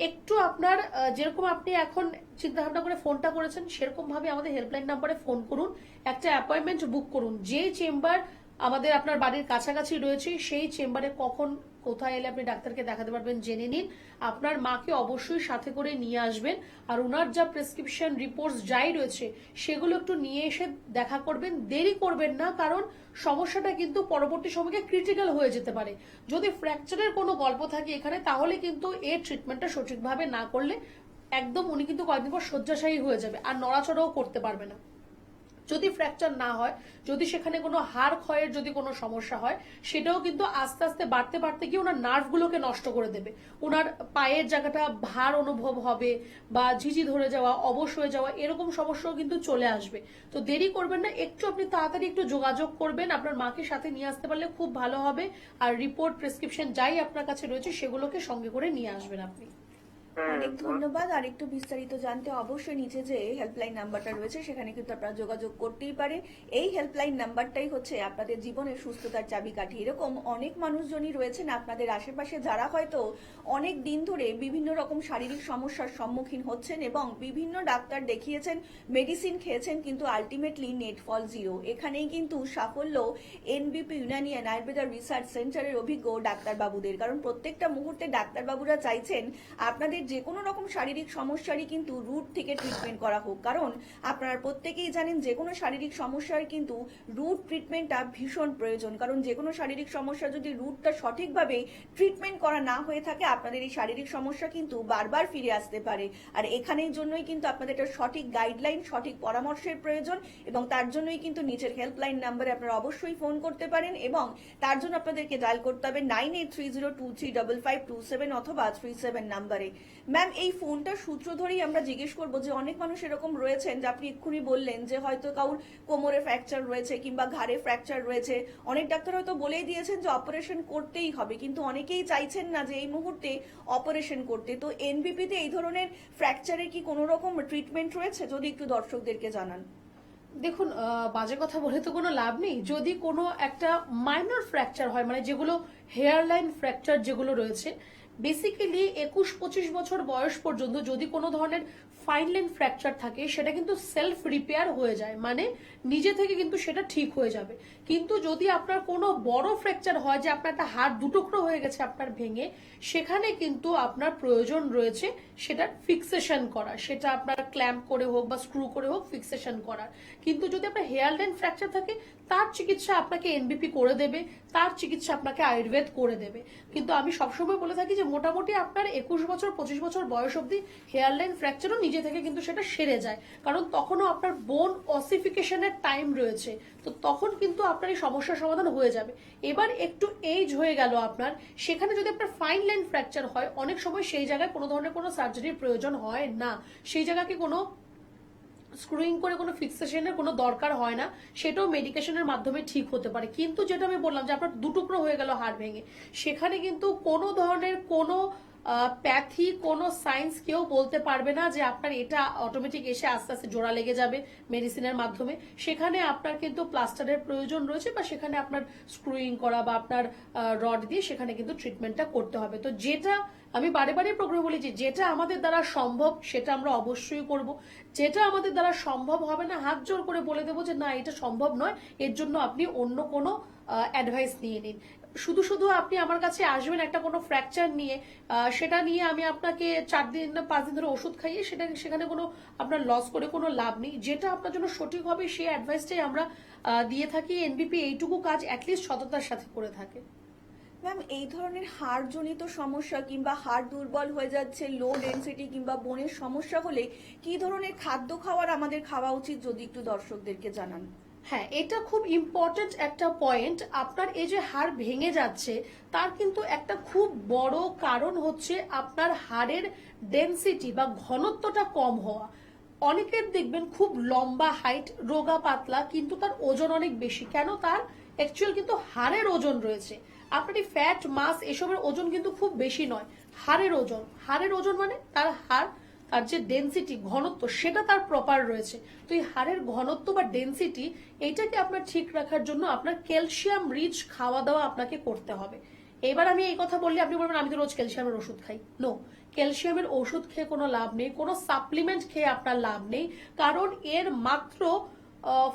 একটু আপনার যেরকম আপনি এখন চিন্তা ভাবনা করে ফোনটা করেছেন, সেরকম ভাবে আমাদের হেল্পলাইন নাম্বারে ফোন করুন, একটা অ্যাপয়েন্টমেন্ট বুক করুন। যে চেম্বার আমাদের আপনার বাড়ির কাছাকাছি রয়েছে, সেই চেম্বারে কখন কোথায় এলে আপনি ডাক্তারকে দেখাতে পারবেন জেনে নিন। আপনার মাকে অবশ্যই সাথে করে নিয়ে আসবেন, আর ওনার যা প্রেসক্রিপশন রিপোর্টস যাই রয়েছে সেগুলো একটু নিয়ে এসে দেখা করবেন। দেরি করবেন না, কারণ সমস্যাটা কিন্তু পরবর্তী সময়ে ক্রিটিক্যাল হয়ে যেতে পারে। যদি ফ্র্যাকচারের কোনো গল্প থাকে এখানে, তাহলে কিন্তু এর ট্রিটমেন্টটা সঠিকভাবে না করলে একদম উনি কিন্তু কয়েকদিন পর শয্যাশায়ী হয়ে যাবে, আর নড়াচড়াও করতে পারবে না। যদি ফ্র্যাকচার না হয়, যদি সেখানে কোনো হাড় ক্ষয়ের যদি কোনো সমস্যা হয়, সেটাও কিন্তু আস্তে আস্তে বাড়তে বাড়তে গিয়ে ওনার নার্ভগুলোকে নষ্ট করে দেবে। ওনার পায়ের জায়গাটা ভার অনুভব হবে বা ঝিঝি ধরে যাওয়া, অবশ হয়ে যাওয়া, এরকম সমস্যাও কিন্তু চলে আসবে। তো দেরি করবেন না, একটু আপনি তাড়াতাড়ি একটু যোগাযোগ করবেন, আপনার মাকে সাথে নিয়ে আসতে পারলে খুব ভালো হবে। আর রিপোর্ট, প্রেসক্রিপশন যাই আপনার কাছে রয়েছে সেগুলোকে সঙ্গে করে নিয়ে আসবেন আপনি। হ্যাঁ, অনেক ধন্যবাদ। আর একটু বিস্তারিত জানতে অবশ্যই নিচে যে হেল্পলাইন নাম্বারটা রয়েছে সেখানে কিন্তু আপনারা যোগাযোগ করতেই পারেন। এই হেল্পলাইন নাম্বারটাই হচ্ছে আপনাদের জীবনের সুস্থতার চাবিকাঠি। এরকম অনেক মানুষজনই রয়েছেন আপনাদের আশেপাশে যারা হয়তো অনেক দিন ধরে বিভিন্ন রকম শারীরিক সমস্যার সম্মুখীন হচ্ছেন এবং বিভিন্ন ডাক্তার দেখিয়েছেন, মেডিসিন খেয়েছেন, কিন্তু আলটিমেটলি নেট ফল জিরো। এখানেই কিন্তু সাফল্য এনবিপি ইউনানি অ্যান্ড আয়ুর্বেদা রিসার্চ সেন্টারের অভিজ্ঞ ডাক্তারবাবুদের। কারণ প্রত্যেকটা মুহূর্তে ডাক্তারবাবুরা চাইছেন আপনাদের যে কোনো রকম শারীরিক সমস্যারই কিন্তু রুট থেকে ট্রিটমেন্ট করা হোক। কারণ আপনারা প্রত্যেকেই জানেন যে কোনো শারীরিক সমস্যার কিন্তু রুট ট্রিটমেন্টটা ভীষণ প্রয়োজন। কারণ যে কোনো শারীরিক সমস্যা যদি রুটটা সঠিকভাবে ট্রিটমেন্ট করা না হয়ে থাকে, আপনাদের এই শারীরিক সমস্যা কিন্তু বারবার ফিরে আসতে পারে। আর এখানের জন্যই কিন্তু আপনাদের একটা সঠিক গাইডলাইন, সঠিক পরামর্শের প্রয়োজন এবং তার জন্যই কিন্তু নিচের হেল্পলাইন নাম্বারে আপনারা অবশ্যই ফোন করতে পারেন এবং তার জন্য আপনাদেরকে ডায়াল করতে হবে 9830235527 অথবা 37 নাম্বারে। ম্যাম, এই ফোনটার সূত্র ধরেই আমরা জিজ্ঞেস করবো যে অনেক মানুষ এরকম রয়েছেন যে আপনি এক্ষুনি বললেন যে হয়তো কারোর কোমরে ফ্র্যাকচার রয়েছে কিংবা ঘাড়ে ফ্র্যাকচার রয়েছে, অনেক ডাক্তার হয়তো বলেই দিয়েছেন যে অপারেশন করতেই হবে, কিন্তু অনেকেই চাইছেন না যে এই মুহূর্তে অপারেশন করতে। তো এনবিপিতে এই ধরনের ফ্র্যাকচারের কি কোনো রকম ট্রিটমেন্ট রয়েছে, যদি একটু দর্শকদেরকে জানান। দেখুন, বাজে কথা বলে তো কোনো লাভ নেই। যদি কোনো একটা মাইনর ফ্র্যাকচার হয়, মানে যেগুলো হেয়ারলাইন ফ্র্যাকচার যেগুলো রয়েছে, বেসিক্যালি 21-25 বছর বয়স পর্যন্ত যদি কোনো ধরনের ফাইন লাইন ফ্র্যাকচার থাকে, সেটা কিন্তু সেলফ রিপেয়ার হয়ে যায়, মানে নিজে থেকে কিন্তু সেটা ঠিক হয়ে যাবে। কিন্তু যদি আপনার কোনো বড় ফ্র্যাকচার হয়, যে আপনার একটা হাড় দুটুকরো হয়ে গেছে আপনার ভেঙে, সেখানে কিন্তু আপনার প্রয়োজন রয়েছে সেটা ফিক্সেশন করা, সেটা আপনার ক্ল্যাম্প করে হোক বা স্ক্রু করে হোক ফিক্সেশন করার। কিন্তু যদি আপনার হেয়ার লাইন ফ্র্যাকচার থাকে, তার চিকিৎসা আপনাকে এনবিপি করে দেবে, তার চিকিৎসা আপনাকে আয়ুর্বেদ করে দেবে। কিন্তু আমি সবসময় বলে থাকি যে মোটামুটি আপনার 21-25 বছর বয়স অব্দি হেয়ার লাইন ফ্র্যাকচারও নিজে থেকে কিন্তু সেটা সেরে যায়, কারণ তখনও আপনার বোন অসিফিকেশনের টাইম রয়েছে। তো তখন কিন্তু আপনার এই সমস্যার সমাধান হয়ে যাবে। এবার একটু এজ হয়ে গেল আপনার, সেখানে যদি আপনার ফাইন লাইন ফ্র্যাকচার হয়, অনেক সময় সেই জায়গায় কোনো ধরনের কোনো সার্জারির প্রয়োজন হয় না, সেই জায়গাকে কোনো স্ক্রুইং করে কোনো ফিক্সেশনের কোনো দরকার হয় না, সেটাও মেডিকেশনের মাধ্যমে ঠিক হতে পারে। কিন্তু যেটা আমি বললাম যে আপনার দুটুকরো হয়ে গেল হাড় ভেঙে, সেখানে কিন্তু কোনো ধরনের কোনো প্যাথি, কোনো সায়েন্স কেউ বলতে পারবে না যে আপনার এটা অটোমেটিক এসে আস্তে আস্তে জোড়া লেগে যাবে মেডিসিনের মাধ্যমে। সেখানে আপনার কিন্তু প্লাস্টারের প্রয়োজন রয়েছে, বা সেখানে আপনার স্ক্রুইং করা বা আপনার রড দিয়ে সেখানে কিন্তু ট্রিটমেন্টটা করতে হবে। তো যেটা আমি বারে বারে প্রোগ্রামে বলেছি, যেটা আমাদের দ্বারা সম্ভব সেটা আমরা অবশ্যই করব। যেটা আমাদের দ্বারা সম্ভব হবে না, হাত জোর করে বলে দেবো যে না, এটা সম্ভব নয়, এর জন্য আপনি অন্য কোনো অ্যাডভাইস নিয়ে নিন। শুধু শুধু আপনি আমার কাছে আসবেন একটা কোনো ফ্র্যাকচার নিয়ে, সেটা নিয়ে আমি আপনাকে 4 দিন না 5 দিন ধরে ওষুধ খাইয়ে সেখানে কোনো আপনার লস করে কোনো লাভ নেই। যেটা আপনার জন্য সঠিক হবে সেই অ্যাডভাইসটাই আমরা দিয়ে থাকি। এনবিপি এইটুকু কাজ অ্যাটলিস্ট সততার সাথে করে থাকে। ম্যাম, এই ধরনের হাড়জনিত সমস্যা কিংবা হাড় দুর্বল হয়ে যাচ্ছে, লো ডেনসিটি কিংবা বোনের সমস্যা হলে কি ধরনের খাদ্য খাওয়ার আমাদের খাওয়া উচিত, যদি একটু দর্শকদেরকে জানান। হ্যাঁ, এটা খুব ইম্পর্টেন্ট একটা পয়েন্ট। আপনার এই যে হাড় ভেঙে যাচ্ছে, তার কিন্তু একটা খুব বড় কারণ হচ্ছে আপনার হাড়ের ডেনসিটি বা ঘনত্বটা কম হওয়া। অনেকের দেখবেন খুব লম্বা হাইট, রোগা পাতলা, কিন্তু তার ওজন অনেক বেশি। কেন? তার অ্যাকচুয়াল কিন্তু হাড়ের ওজন রয়েছে। আপনার এই ফ্যাট, মাস এসবের ওজন কিন্তু খুব বেশি নয়, হাড়ের ওজন। হাড়ের ওজন মানে তার হাড়, তার যে ডেনসিটি, ঘনত্ব, সেটা তার প্রপার রয়েছে। তো এই হাড়ের ঘনত্ব বা ডেনসিটি, এইটাকে আপনার ঠিক রাখার জন্য আপনার ক্যালসিয়াম রিচ খাওয়া দাওয়া আপনাকে করতে হবে। এবার আমি এই কথা বললে আপনি বলবেন আমি তো রোজ ক্যালসিয়ামের ওষুধ খাই। নো, ক্যালসিয়ামের ওষুধ খেয়ে কোনো লাভ নেই, কোনো সাপ্লিমেন্ট খেয়ে আপনার লাভ নেই, কারণ এর মাত্র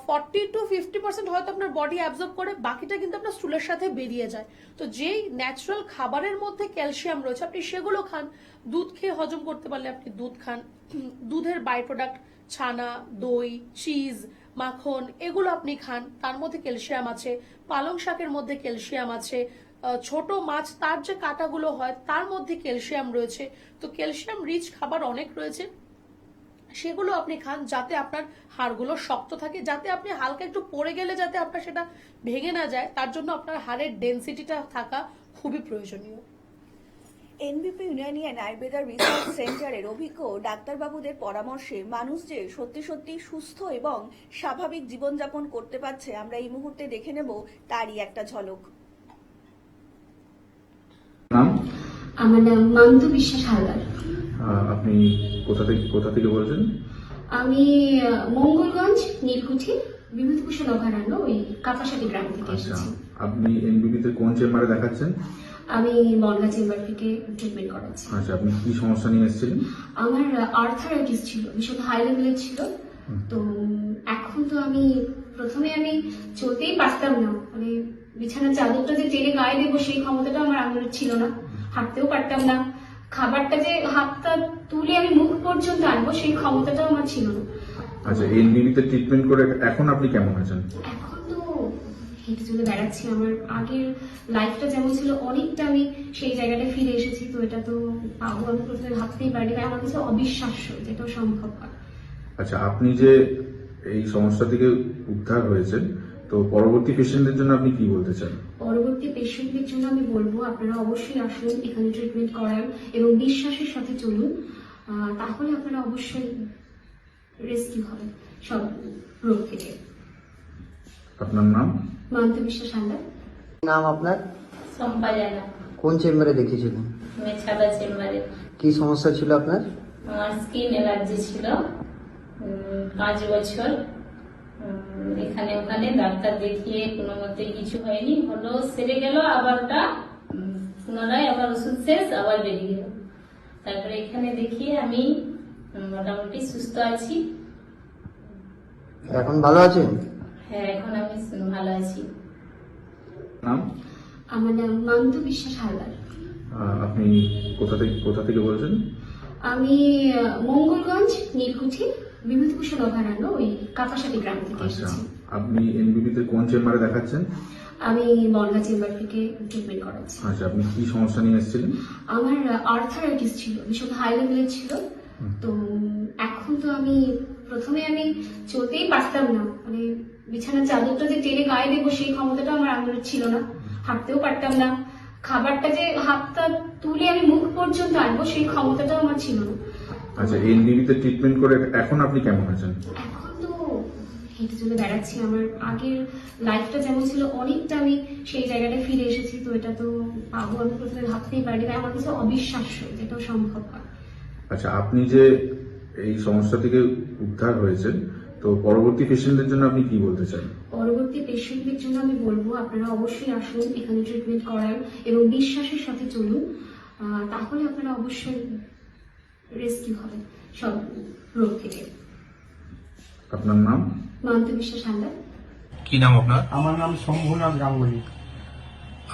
40-50% হয়তো আপনার বডি অ্যাবজর্ব করে, বাকিটা কিন্তু আপনার স্টুলের সাথে বেরিয়ে যায়। তো যেই ন্যাচারাল খাবারের মধ্যে ক্যালসিয়াম রয়েছে আপনি সেগুলো খান। দুধ খেয়ে হজম করতে পারলে আপনি দুধ খান। দুধের বাই প্রোডাক্ট, ছানা, দই, চিজ, মাখন, এগুলো আপনি খান, তার মধ্যে ক্যালসিয়াম আছে। পালং শাকের মধ্যে ক্যালসিয়াম আছে। ছোট মাছ, তার যে কাঁটাগুলো হয় তার মধ্যে ক্যালসিয়াম রয়েছে। তো ক্যালসিয়াম রিচ খাবার অনেক রয়েছে। সেগুলো আপনি খান, যাতে আপনার হাড়গুলো শক্ত থাকে, যাতে আপনি হালকা একটু পড়ে গেলে যাতে আপনার সেটা ভেঙে না যায়, তার জন্য আপনার হাড়ের ডেনসিটিটা থাকা খুবই প্রয়োজনীয়। এনবিপি ইউনানি অ্যান্ড আয়ুর্বেদা রিসার্চ সেন্টারের অভিজ্ঞ ডাক্তারবাবুদের পরামর্শে মানুষ যে সত্যি সত্যি সুস্থ এবং স্বাভাবিক জীবনযাপন করতে পারছে, আমরা এই মুহূর্তে দেখে নেব তারই একটা ঝলক। নাম? আমার নাম মান্তু বিশ্বাস হালদার। আপনি কোথা থেকে বলছেন? আমি মঙ্গলগঞ্জ নীলকুঠি বিভূতিভূষণ অভয়ারণ্য ওই কাপাসাটি গ্রাম থেকে আচ্ছা, এসেছি। আপনি এনবিবি তে কোন চেম্বারে দেখাচ্ছেন? আমি বনগা চেম্বার থেকে ট্রিটমেন্ট করাচ্ছি। আচ্ছা, আপনি কি সমস্যা নিয়ে এসেছিলেন? আমার আর্থারাইটিস ছিল, ভীষণ হাই লেভেলের ছিল। তো এখন তো প্রথমে আমি চলতেই পারতাম না, মানে বিছানার চাদরটা যে টেনে গায়ে দেবো সেই ক্ষমতাটা আমার আঙুলের ছিল না, হাঁটতেও পারতাম না, খাবারটা যে হাতটা তুলে আমি মুখ পর্যন্ত আনবো সেই ক্ষমতাটাও আমার ছিল না। আচ্ছা, এনবিবি তে ট্রিটমেন্ট করে এখন আপনি কেমন আছেন? এখন তো হেঁটে চলে বেড়াচ্ছি, আমার আগের লাইফটা যেমন ছিল অনেকটা আমি সেই জায়গাটায় ফিরে এসেছি। তো এটা তো পাবো আমি প্রথমে ভাবতেই পারি না, আমার কাছে অবিশ্বাস্য যেটাও সম্ভব হয়। আচ্ছা, আপনি যে এই সমস্যা থেকে উদ্ধার হয়েছেন, তো পরবর্তী পেশেন্টদের জন্য আপনি কি বলতে চান? পরবর্তী পেশেন্টদের জন্য আমি বলবো আপনারা অবশ্যই আসুন, এখানে ট্রিটমেন্ট করান এবং বিশ্বাসের সাথে চলুন, তাহলে আপনারা অবশ্যই রেস্কিউ হবেন সব রোগ থেকে। আপনার নাম? মান্তু বিশ্বাস হালদার। নাম আপনার? সম্পা জানা। কোন চেম্বারে দেখিয়েছিলেন? মেছাদা চেম্বারে। কি সমস্যা ছিল আপনার? আমার স্কিন অ্যালার্জি ছিল 5 বছর। এখানে ওখানে ডাক্তার দেখিয়ে কোনো মতে কিছু হয়নি, হলো সেরে গেল, আবার ওটা পুনরায় আবার ওষুধ শেষ, আবার বেরিয়ে গেল। তারপরে এখানে দেখিয়ে আমি মোটামুটি সুস্থ আছি। এখন ভালো আছেন? হ্যাঁ, এখন আমি ভালো আছি। নাম? আমার নাম মান্তু বিশ্বাস হালদার। আপনি কোথা থেকে বলছেন? আমি মঙ্গলগঞ্জ নীলকুঠি বিভূতিভূষণ অভয়ারণ্য ওই কাপাসাটি গ্রাম থেকে আচ্ছা, এসেছি। আপনি এনবিবি তে কোন চেম্বারে দেখাচ্ছেন? আমি বনগা চেম্বার থেকে ট্রিটমেন্ট করাচ্ছি। আচ্ছা, আপনি কি সমস্যা নিয়ে এসেছিলেন? আমার আর্থারাইটিস ছিল, ভীষণ হাই লেভেলের ছিল। তো এখন তো প্রথমে আমি চলতেই পারতাম না, মানে বিছানার চাদরটা যে টেনে গায়ে দেবো সেই ক্ষমতাটা আমার আঙুলের ছিল না, হাঁটতেও পারতাম না, খাবারটা যে হাতটা তুলে আমি মুখ পর্যন্ত আনবো সেই ক্ষমতাটাও আমার ছিল না। আচ্ছা, এনবিবি তে ট্রিটমেন্ট করে এখন আপনি কেমন আছেন? এখন তো হেঁটে চলে বেড়াচ্ছি, আমার আগের লাইফটা যেমন ছিল অনেকটা আমি সেই জায়গাটায় ফিরে এসেছি। তো এটা তো পাবো আমি প্রথমে ভাবতেই পারি না, আমার কাছে অবিশ্বাস্য যেটাও সম্ভব হয়। আচ্ছা, আপনি যে এই সমস্যা থেকে উদ্ধার হয়েছেন, তো পরবর্তী পেশেন্টদের জন্য আপনি কি বলতে চান? পরবর্তী পেশেন্টদের জন্য আমি বলবো আপনারা অবশ্যই আসুন, এখানে ট্রিটমেন্ট করান এবং বিশ্বাসের সাথে চলুন, তাহলে আপনারা অবশ্যই রেস্কিউ হবেন সব রোগ থেকে। আপনার নাম? মান্তু বিশ্বাস হালদার। কি নাম আপনার? আমার নাম শম্ভুনাথ গাঙ্গুলি।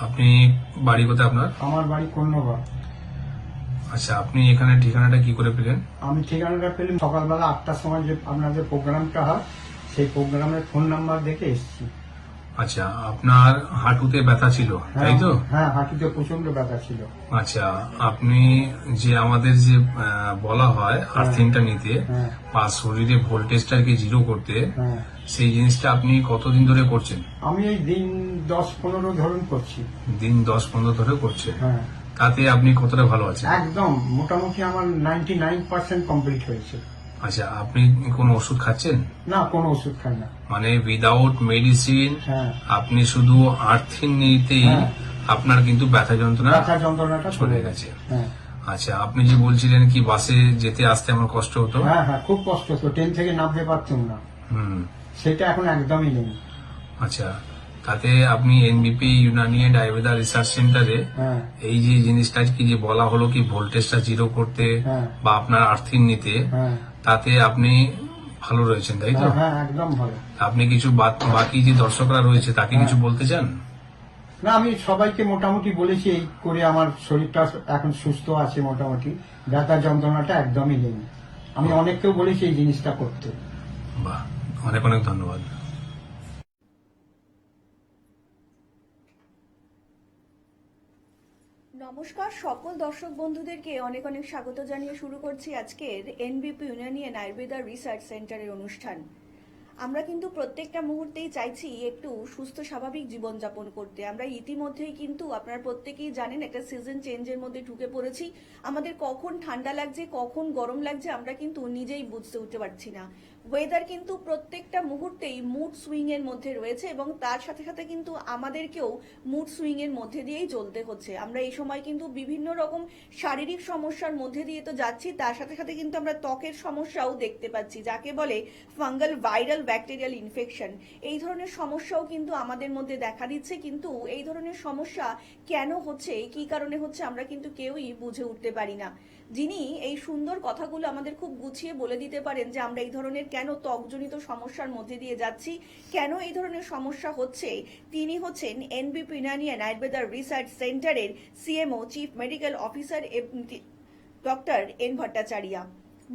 আপনি বাড়ি কোথায় আপনার? আমার বাড়ি কন্যগড়। আচ্ছা, আপনি এখানে ঠিকানাটা কি করে পেলেন? আমি ঠিকানাটা পেলাম সকালবেলা 8টার সময়, যে আপনাদের প্রোগ্রামটা হয় সেই প্রোগ্রামের ফোন নাম্বার দেখে এসেছি। আচ্ছা, আপনার হাঁটুতে ব্যথা ছিল, তাই তো? হ্যাঁ, হাঁটুতে প্রচন্ড ব্যথা ছিল। আচ্ছা, আপনি যে আমাদের যে বলা হয় আর্থিংটা নিতে হ্যাঁ। বা শরীরে ভোল্টেজটাকে জিরো করতে, হ্যাঁ, সেই জিনিসটা আপনি কতদিন ধরে করছেন? আমি এই দিন 10-15 ধরুন করছি। দিন 10-15 ধরে করছেন। হ্যাঁ, তাতে আপনি কতটা ভালো আছেন? একদম মোটামুটি আমার 99% কমপ্লিট হয়েছে। আচ্ছা, আপনি কোনো ওষুধ খাচ্ছেন? না, কোনো ওষুধ খাই না। মানে উইদাউট মেডিসিন হ্যাঁ, আপনি শুধু আর্থিং নিতেই হ্যাঁ। আপনার কিন্তু ব্যথা যন্ত্রণা ব্যথা যন্ত্রণাটা চলে গেছে। হ্যাঁ, আচ্ছা, আপনি যে বলছিলেন কি বাসে যেতে আসতে আমার কষ্ট হতো? হ্যাঁ, হ্যাঁ, খুব কষ্ট হতো, ট্রেন থেকে নামতে পারতাম না, হুম। সেটা এখন একদমই নেই। আচ্ছা, তাতে আপনি এনবিপি ইউনানি অ্যান্ড আয়ুর্বেদা রিসার্চ সেন্টারে হ্যাঁ, এই যে জিনিসটা কি যে বলা হলো কি ভোল্টেজটা জিরো করতে হ্যাঁ। বা আপনার আর্থিং নিতে, হ্যাঁ, তাতে আপনি ভালো রয়েছেন, তাই তো? হ্যাঁ, একদম ভালো। আপনি কিছু বাকি যে দর্শকরা রয়েছে তাকে কিছু বলতে চান? না, আমি সবাইকে মোটামুটি বলেছি এই করে আমার শরীরটা এখন সুস্থ আছে, মোটামুটি ব্যথা যন্ত্রণাটা একদমই নেই। আমি অনেককেও বলেছি এই জিনিসটা করতে। বাহ, অনেক অনেক ধন্যবাদ। নমস্কার। নমস্কার সকল দর্শক বন্ধুদেরকে অনেক অনেক স্বাগত জানিয়ে শুরু করছি আজকের এনবিপি ইউনানি অ্যান্ড আয়ুর্বেদা রিসার্চ সেন্টারের অনুষ্ঠান। আমরা কিন্তু প্রত্যেকটা মুহূর্তেই চাইছি একটু সুস্থ স্বাভাবিক জীবনযাপন করতে। আমরা ইতিমধ্যেই কিন্তু আপনারা প্রত্যেকেই জানেন একটা সিজন চেঞ্জের মধ্যে ঢুকে পড়েছি। আমাদের কখন ঠান্ডা লাগছে কখন গরম লাগছে আমরা কিন্তু নিজেই বুঝতে উঠতে পারছি না। ওয়েদার কিন্তু প্রত্যেকটা মুহূর্তেই মুড সুইং এর মধ্যে রয়েছে এবং তার সাথে সাথে কিন্তু আমাদেরকেও মুড সুইং এর মধ্যে দিয়েই চলতে হচ্ছে। আমরা এই সময় কিন্তু বিভিন্ন রকম শারীরিক সমস্যার মধ্যে দিয়ে তো যাচ্ছি, তার সাথে সাথে কিন্তু আমরা ত্বকের সমস্যাও দেখতে পাচ্ছি, যাকে বলে ফাঙ্গাল ভাইরাল ব্যাকটেরিয়াল ইনফেকশন। এই ধরনের সমস্যাও কিন্তু আমাদের মধ্যে দেখা দিচ্ছে, কিন্তু এই ধরনের সমস্যা কেন হচ্ছে, কি কারণে হচ্ছে আমরা কিন্তু কেউই বুঝে উঠতে পারি না। যিনি এই সুন্দর কথাগুলো আমাদের খুব গুছিয়ে বলে দিতে পারেন যে আমরা এই ধরনের কেন ত্বকজনিত সমস্যার মধ্যে দিয়ে যাচ্ছি, কেন এই ধরনের সমস্যা হচ্ছে, তিনি হচ্ছেন NBP Unani and Ayurveda research সেন্টারের CMO chief medical officer doctor N Bhattacharya.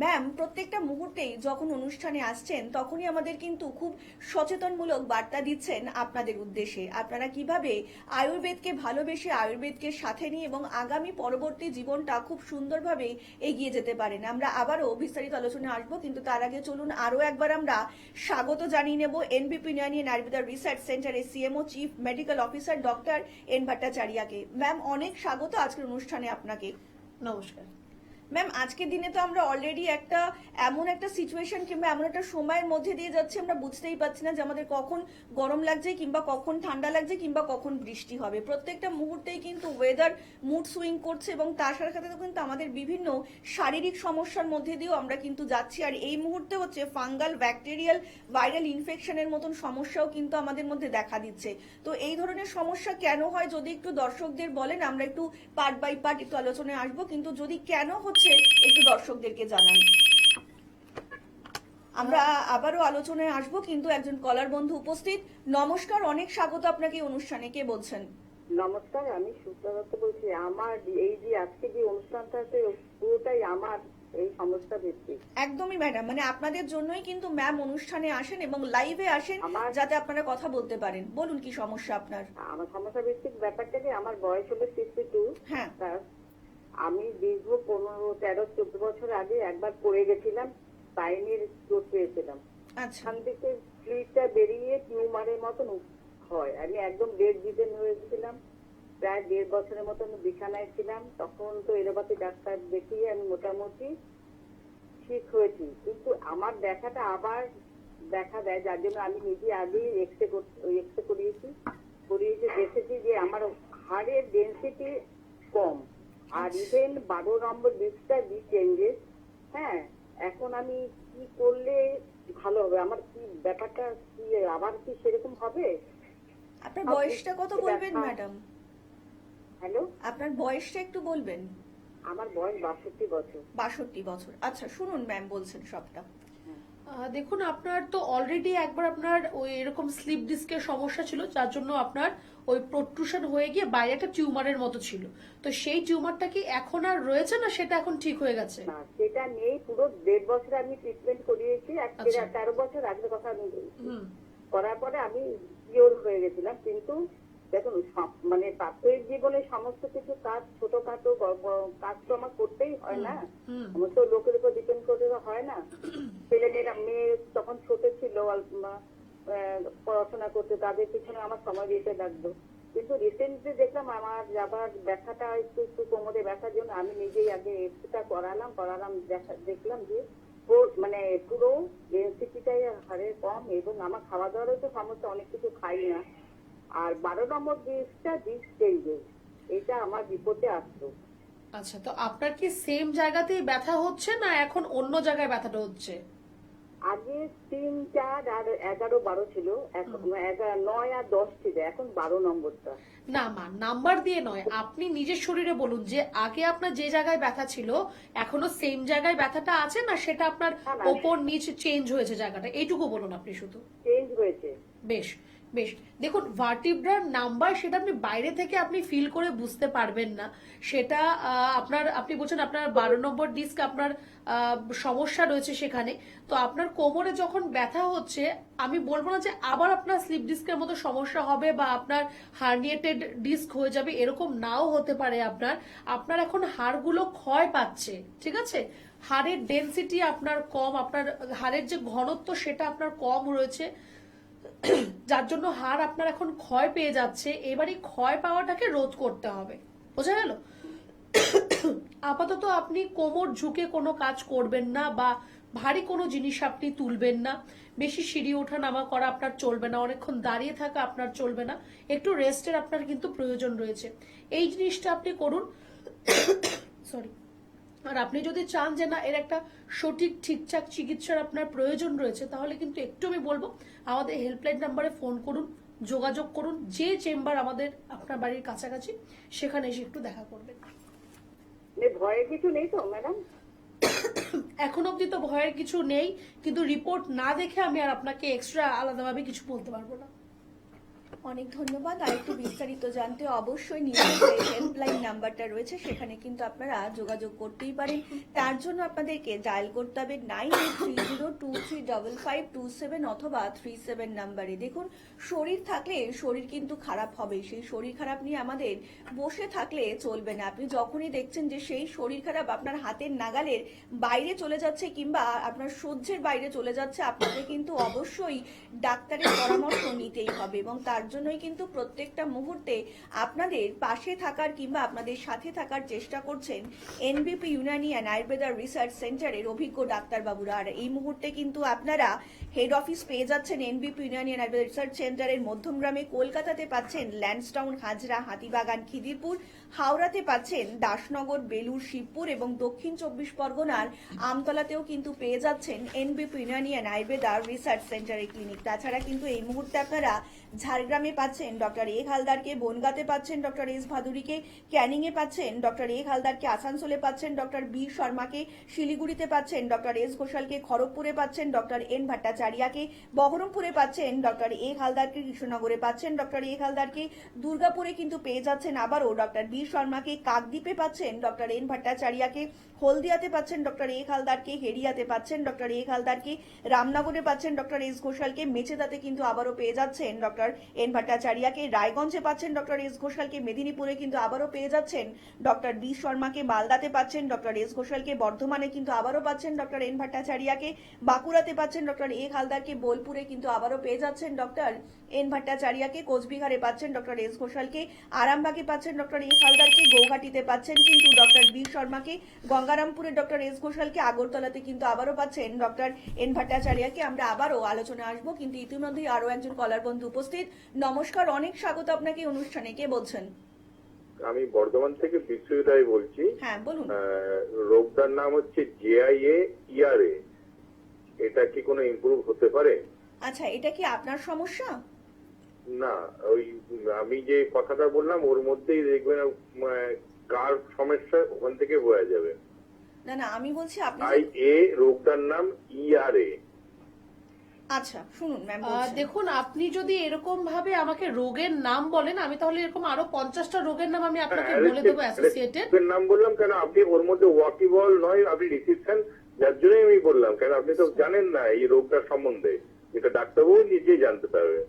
Ma'am, প্রত্যেকটা মুহূর্তেই যখন অনুষ্ঠানে আসছেন তখনই আমাদের কিন্তু খুব সচেতনমূলক বার্তা দিচ্ছেন আপনাদের উদ্দেশ্যে। আপনারা কিভাবে আয়ুর্বেদকে ভালোবেসে আয়ুর্বেদকে সাথে নিয়ে এবং আগামী পরবর্তী জীবনটা খুব সুন্দরভাবে এগিয়ে যেতে পারেন, আমরা আবারও বিস্তারিত আলোচনা আসবো। কিন্তু তার আগে চলুন আরও একবার আমরা স্বাগত জানিয়ে নেব NBP Unani and Ayurveda research সেন্টারের CMO chief medical officer doctor N ভট্টাচার্যকে। ম্যাম, অনেক স্বাগত আজকের অনুষ্ঠানে আপনাকে। নমস্কার ম্যাম, আজকের দিনে তো আমরা অলরেডি এমন একটা সিচুয়েশন কিংবা এমন একটা সময়ের মধ্যে দিয়ে যাচ্ছি, আমরা বুঝতেই পারছি না যে আমাদের কখন গরম লাগছে কিংবা কখন ঠান্ডা লাগছে কিংবা কখন বৃষ্টি হবে। প্রত্যেকটা মুহূর্তেই কিন্তু ওয়েদার মুড সুইং করছে এবং তার সাথে সাথে কিন্তু আমাদের বিভিন্ন শারীরিক সমস্যার মধ্যে দিয়েও আমরা কিন্তু যাচ্ছি। আর এই মুহূর্তে হচ্ছে ফাঙ্গাল ব্যাকটেরিয়াল ভাইরাল ইনফেকশনের মতন সমস্যাও কিন্তু আমাদের মধ্যে দেখা দিচ্ছে। তো এই ধরনের সমস্যা কেন হয় যদি একটু দর্শকদের বলেন, আমরা একটু পার্ট বাই পার্ট একটু আলোচনায় আসবো, কিন্তু যদি কেন হচ্ছে একটু দর্শকদেরকে জানান। আমরা আবারও আলোচনায় আসবো, কিন্তু একজন কলার বন্ধু উপস্থিত। নমস্কার, অনেক স্বাগত আপনাকে এই অনুষ্ঠানে। কে বলছেন? নমস্কার, আমি সুপ্রা দত্ত বলছি। আমার এই যে আজকে যে অনুষ্ঠানটা আছে পুরোটাই আমার এই সমস্যা ভিত্তিক। একদমই ম্যাডাম, মানে আপনাদের জন্যই কিন্তু ম্যাম অনুষ্ঠানে আসেন এবং লাইভে আসেন যাতে আপনারা কথা বলতে পারেন। বলুন কি সমস্যা আপনার? আমার সমস্যা ভিত্তিক ব্যাপারটা যে আমার বয়স হলো 62। হ্যাঁ, আমি দীর্ঘ 15, 13, 14 বছর আগে একবার পড়ে গেছিলাম, স্পাইনের চোট পেয়েছিলাম। আচ্ছা, ওখান থেকে ফ্লুইডটা বেরিয়ে টিউমারের মতন হয়। আমি একদম ডেড জিটেন হয়েছিলাম, প্রায় 1.5 বছরের মতন বিছানায় ছিলাম। তখন তো এলোপ্যাথি ডাক্তার দেখিয়ে আমি মোটামুটি ঠিক হয়েছি, কিন্তু আমার ব্যথাটা আবার দেখা দেয়, যার জন্য আমি নিজে আগেই এক্সরে করিয়েছি দেখেছি যে আমার হাড়ের ডেন্সিটি কম, আর ইভেন 12 নম্বর ডিস্কটা চেঞ্জেস। হ্যাঁ, এখন আমি কি করলে ভালো হবে? আমার কি ব্যাপারটা কি আবার কি সেরকম হবে? আপনার বয়সটা কত বলবেন ম্যাডাম? হ্যালো, আপনার বয়সটা একটু বলবেন। আমার বয়স 62 বছর। 62 বছর। আচ্ছা, শুনুন ম্যাম বলছেন সবটা। দেখুন, আপনার তো অলরেডি একবার আপনার ওই এরকম স্লিপ ডিস্কের সমস্যা ছিল, যার জন্য আপনার ওই প্রোট্রুশন হয়ে গিয়ে বাইরে একটা টিউমারের মতো ছিল। তো সেই টিউমারটা কি এখন আর রয়েছে না সেটা এখন ঠিক হয়ে গেছে? না, সেটা নেই। পুরো 1.5 বছর আমি ট্রিটমেন্ট করিয়েছি। 13 বছর আগের কথা আমি বলছি। করার পরে আমি কিওর হয়ে গেছিলাম। কিন্তু দেখুন, মানে প্রাত্যহিক জীবনে সমস্ত কিছু কাজ, ছোটখাটো কাজ তো আমার করতেই হয় না, সমস্ত লোকের উপর ডিপেন্ড করে হয় না। ছেলেমেয়েরা, মেয়ে তখন ছোট ছিল, পড়াশোনা করতে, তাদের পিছনে আমার সময় দিতে লাগতো। কিন্তু রিসেন্টলি দেখলাম আমার আবার ব্যথাটা একটু কোমরে ব্যথার জন্য আমি নিজেই আগে এক্সরেটা করালাম, দেখলাম যে মানে পুরো ডেন্সিটিটাই হারে কম, এবং আমার খাওয়া দাওয়ারও তো সমস্যা, অনেক কিছু খাই না। আর 12 নম্বর ডিস্কটা চেঞ্জেস, এটা আমার রিপোর্টে আসতো। আচ্ছা, তো আপনার কি সেম জায়গাতেই ব্যথা হচ্ছে না এখন অন্য জায়গায় ব্যথাটা হচ্ছে? আগে 3, 4 আর 11, 12 ছিল, এখন 9 আর 10 ছিল, এখন 12 নম্বরটা। না মা, নাম্বার দিয়ে নয়, আপনি নিজের শরীরে বলুন যে আগে আপনার যে জায়গায় ব্যথা ছিল এখনো সেম জায়গায় ব্যথাটা আছে না, সেটা আপনার ওপর নিচ চেঞ্জ হয়েছে জায়গাটা, এইটুকু বলুন আপনি শুধু। চেঞ্জ হয়েছে। বেশ, বেশ, দেখুন ভার্টিব্রার নাম্বার সেটা আপনি বাইরে থেকে আপনি ফিল করে বুঝতে পারবেন না। সেটা আপনি বলছেন আপনার 12 নম্বর ডিস্ক আপনার সমস্যা রয়েছে সেখানে। তো আপনার কোমরে যখন ব্যথা হচ্ছে, আমি বলবো না যে আবার আপনার স্লিপ ডিস্কের মতো সমস্যা হবে বা আপনার হার্নিয়েটেড ডিস্ক হয়ে যাবে, এরকম নাও হতে পারে। আপনার এখন হাড়গুলো ক্ষয় পাচ্ছে, ঠিক আছে? হাড়ের ডেনসিটি আপনার কম, আপনার হাড়ের যে ঘনত্ব সেটা আপনার কম রয়েছে, যার জন্য হাড় আপনার এখন ক্ষয় পেয়ে যাচ্ছে। এবারই ক্ষয় পাওয়াটাকে রোধ করতে হবে, বোঝা গেল? আপাতত আপনি কোমর ঝুঁকে কোনো কাজ করবেন না বা ভারী কোনো জিনিস আপনি তুলবেন না। বেশি সিঁড়ি ওঠা নামা করা আপনার চলবে না, অনেকক্ষণ দাঁড়িয়ে থাকা আপনার চলবে না। একটু রেস্টের আপনার কিন্তু প্রয়োজন রয়েছে, এই জিনিসটা আপনি করুন। সরি। আর আপনি যদি চান যে না এর একটা সঠিক ঠিকঠাক চিকিৎসার আপনার প্রয়োজন রয়েছে, তাহলে কিন্তু একটু আমি বলবো আমাদের হেল্পলাইন নাম্বারে ফোন করুন, যোগাযোগ করুন। যে চেম্বার আমাদের আপনার বাড়ির কাছাকাছি সেখানে এসে একটু দেখা করবেন। ভয়ের কিছু নেই তো ম্যাডাম? এখন অব্দি তো ভয়ের কিছু নেই, কিন্তু রিপোর্ট না দেখে আমি আর আপনাকে এক্সট্রা আলাদাভাবে কিছু বলতে পারবো না। অনেক ধন্যবাদ। আর একটু বিস্তারিত জানতে অবশ্যই নিচে যে হেল্পলাইন নাম্বারটা রয়েছে সেখানে কিন্তু আপনারা যোগাযোগ করতেই পারেন। তার জন্য আপনাদেরকে ডায়াল করতে হবে 9830235527 অথবা 37 নাম্বারে। দেখুন, শরীর থাকলে শরীর কিন্তু খারাপ হবে, সেই শরীর খারাপ নিয়ে আমাদের বসে থাকলে চলবে না। আপনি যখনই দেখছেন যে সেই শরীর খারাপ আপনার হাতের নাগালের বাইরে চলে যাচ্ছে কিংবা আপনার সহ্যের বাইরে চলে যাচ্ছে, আপনাকে কিন্তু অবশ্যই ডাক্তারের পরামর্শ নিতেই হবে। এবং তার জন্যই কিন্তু প্রত্যেকটা মুহূর্তে আপনাদের পাশে থাকার কিংবা আপনাদের সাথে থাকার চেষ্টা করছেন এনবিপি ইউনানি অ্যান্ড আয়ুর্বেদা রিসার্চ সেন্টারের অভিজ্ঞ ডাক্তারবাবুরা। আর এই মুহূর্তে কিন্তু আপনারা হেড অফিস পেয়ে যাচ্ছেন NBP Unani and Ayurveda research সেন্টারের মধ্যমগ্রামে, কলকাতাতে পাচ্ছেন ল্যান্ডসটাউন, হাজরা, হাতিবাগান, খিদিরপুর, হাওড়াতে পাচ্ছেন দাসনগর, বেলুর, শিবপুর এবং দক্ষিণ 24 পরগনার আমতলাতেও কিন্তু পেয়ে যাচ্ছেন NBP Unani and Ayurveda research সেন্টারের ক্লিনিক। তাছাড়া কিন্তু এই মুহূর্তে আপনারা ঝাড়গ্রামে পাচ্ছেন ডক্টর এ হালদারকে, বনগাঁতে পাচ্ছেন ডক্টর এস ভাদুরীকে, ক্যানিংয়ে পাচ্ছেন ডক্টর এ হালদারকে, আসানসোলে পাচ্ছেন ডক্টর বি শর্মাকে, শিলিগুড়িতে পাচ্ছেন ডক্টর এস ঘোষালকে, খড়গপুরে পাচ্ছেন ডক্টর এন ভট্টাচার্যকে, বহরমপুরে পাচ্ছেন ডক্টর এ হালদারকে, কৃষ্ণনগরে পাচ্ছেন ডক্টর এ হালদারকে, দুর্গাপুরে কিন্তু পেয়ে যাচ্ছেন আবারও ডক্টর বি শর্মাকে, কাকদ্বীপে পাচ্ছেন ডক্টর এন ভট্টাচার্যকে, হলদিয়াতে পাচ্ছেন ডক্টর এ হালদারকে, হেরিয়াতে পাচ্ছেন ডক্টর এ হালদারকে, রামনগরে পাচ্ছেন ডক্টর এস ঘোষালকে, মেচেদাতে কিন্তু আবারও পেয়ে যাচ্ছেন ডক্টর এন ভট্টাচার্যকে, রায়গঞ্জে পাচ্ছেন ডক্টর এস ঘোষালকে, মেদিনীপুরে কিন্তু আবারও পেয়ে যাচ্ছেন ডক্টর বি শর্মাকে, মালদাতে পাচ্ছেন ডক্টর এস ঘোষালকে, বর্ধমানে কিন্তু আবারও পাচ্ছেন ডক্টর এন ভট্টাচার্যকে, বাঁকুড়াতে পাচ্ছেন ডক্টর এ হালদারকে, বোলপুরে কিন্তু আবারও পেয়ে যাচ্ছেন ডক্টর এন ভট্টাচার্যকে, কোচবিহারে পাচ্ছেন ডক্টর এস ঘোষালকে, আরামবাগে পাচ্ছেন ডক্টর এ হালদারকে, গৌহাটিতে পাচ্ছেন কিন্তু ডক্টর বি শর্মাকে, গঙ্গারামপুরে ডক্টর এস ঘোষালকে, আগরতলাতে কিন্তু আবারও পাচ্ছেন ডক্টর এন ভট্টাচার্যকে। আমরা আবারও আলোচনা আসবো, কিন্তু ইতিমধ্যেই আরো একজন কলার বন্ধু উপস্থিত। নমস্কার, অনেক স্বাগত আপনাকে অনুষ্ঠানে। কে বলছেন? আমি বর্ধমান থেকে বিশ্বজিৎ রায় বলছি। হ্যাঁ, বলুন। রোগটার নাম হচ্ছে JIA-ERA। এটা কি কোনো ইমপ্রুভ হতে পারে? আচ্ছা, এটা কি আপনার সমস্যা? না, ওই আমি যে কথাটা বললাম ওর মধ্যেই দেখবেন কার সমস্যা ওখান থেকে বোঝা যাবে। না না, আমি বলছি আপনি রোগটার নাম ERA। আচ্ছা শুনুন ম্যাম, দেখুন, আপনি যদি এরকম ভাবে আমাকে রোগের নাম বলেন, আমি তাহলে এরকম আরো 50টা রোগের নাম আমি আপনাকে বলে দেবো অ্যাসোসিয়েটেড। নাম বললাম কেন, আপনি ওর মধ্যে ওয়াকিবল নয়, আপনি রিসিপশন, যার জন্যই আমি বললাম। কেন আপনি তো জানেন না এই রোগটার সম্বন্ধে, এটা ডাক্তারবাবু নিজেই জানতে পারবে।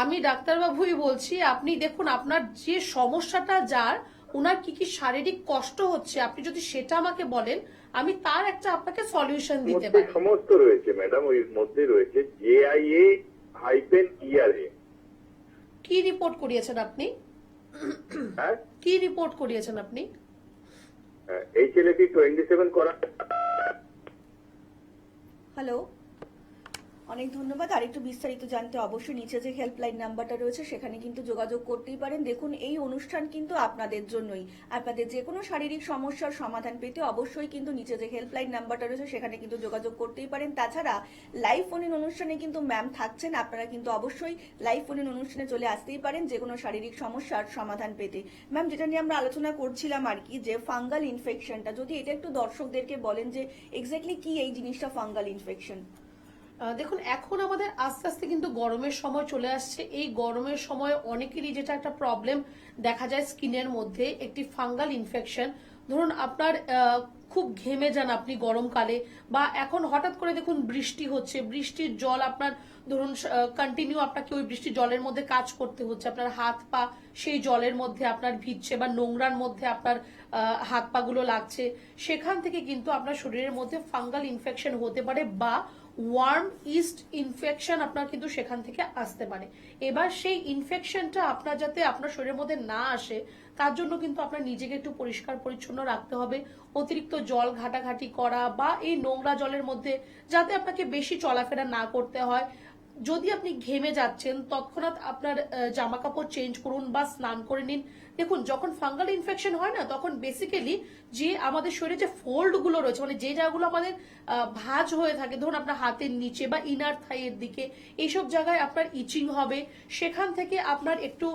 আমি ডাক্তারবাবুই বলছি। আপনি দেখুন, আপনার যে সমস্যাটা, যার ওনার কি কি শারীরিক কষ্ট হচ্ছে, আপনি যদি সেটা আমাকে বলেন, আমি তার একটা আপনাকে সলিউশন দিতে পারি। সমস্ত রয়েছে ম্যাডাম, ওই মধ্যে রয়েছে JIA-ERA। কি রিপোর্ট করিয়েছেন আপনি? হ্যাঁ, কি রিপোর্ট করিয়েছেন আপনি? HLA-T 27 করা। হ্যালো, অনেক ধন্যবাদ। আর একটু বিস্তারিত জানতে অবশ্যই নিচে যে হেল্পলাইন নাম্বারটা রয়েছে সেখানে কিন্তু যোগাযোগ করতেই পারেন। দেখুন, এই অনুষ্ঠান কিন্তু আপনাদের জন্যই। আপনাদের যে কোনো শারীরিক সমস্যার সমাধান পেতে অবশ্যই কিন্তু নিচে যে হেল্পলাইন নাম্বারটা রয়েছে সেখানে কিন্তু যোগাযোগ করতেই পারেন। তাছাড়া লাইভ ফোন ইন অনুষ্ঠানে কিন্তু ম্যাম থাকছেন, আপনারা কিন্তু অবশ্যই লাইভ ফোন ইন অনুষ্ঠানে চলে আসতেই পারেন যে কোনো শারীরিক সমস্যার সমাধান পেতে। ম্যাম, যেটা নিয়ে আমরা আলোচনা করছিলাম আর কি, যে ফাঙ্গাল ইনফেকশনটা, যদি এটা একটু দর্শকদেরকে বলেন যে এক্স্যাক্টলি কি এই জিনিসটা ফাঙ্গাল ইনফেকশন। দেখুন, এখন আমাদের আস্তে আস্তে কিন্তু গরমের সময় চলে আসছে। এই গরমের সময় অনেকেরই যেটা একটা প্রবলেম দেখা যায় স্কিনের মধ্যে, একটি ফাঙ্গাল ইনফেকশন। ধরুন আপনার খুব ঘেমে যান আপনি গরমকালে, বা এখন হঠাৎ করে দেখুন বৃষ্টি হচ্ছে, বৃষ্টির জল আপনার ধরুন কন্টিনিউ আপনাকে ওই বৃষ্টির জলের মধ্যে কাজ করতে হচ্ছে, আপনার হাত পা সেই জলের মধ্যে আপনার ভিজছে বা নোংরার মধ্যে আপনার হাত পা গুলো লাগছে, সেখান থেকে কিন্তু আপনার শরীরের মধ্যে ফাঙ্গাল ইনফেকশন হতে পারে বা ওয়ার্ম ইস্ট ইনফেকশন আপনার কিন্তু সেখান থেকে আসতে পারে। এবার সেই ইনফেকশনটা আপনার যাতে আপনার শরীরের মধ্যে না আসে, তার জন্য কিন্তু আপনার নিজেকে একটু পরিষ্কার পরিচ্ছন্ন রাখতে হবে। অতিরিক্ত জল ঘাটাঘাটি করা বা এই নোংরা জলের মধ্যে যাতে আপনাকে বেশি চলাফেরা না করতে হয়। যদি আপনি ঘেমে যাচ্ছেন তৎক্ষণাৎ আপনার জামা কাপড় চেঞ্জ করুন বা স্নান করে নিন। দেখুন, যখন ফাঙ্গাল ইনফেকশন হয় না, তখন বেসিক্যালি যে আমাদের শরীরে যে ফোল্ড গুলো রয়েছে, মানে যে জায়গাগুলো আমাদের ভাঁজ হয়ে থাকে, ধরুন আপনার হাতের নিচে বা ইনার থাইয়ের দিকে, এইসব জায়গায় আপনার ইচিং হবে, সেখান থেকে আপনার একটু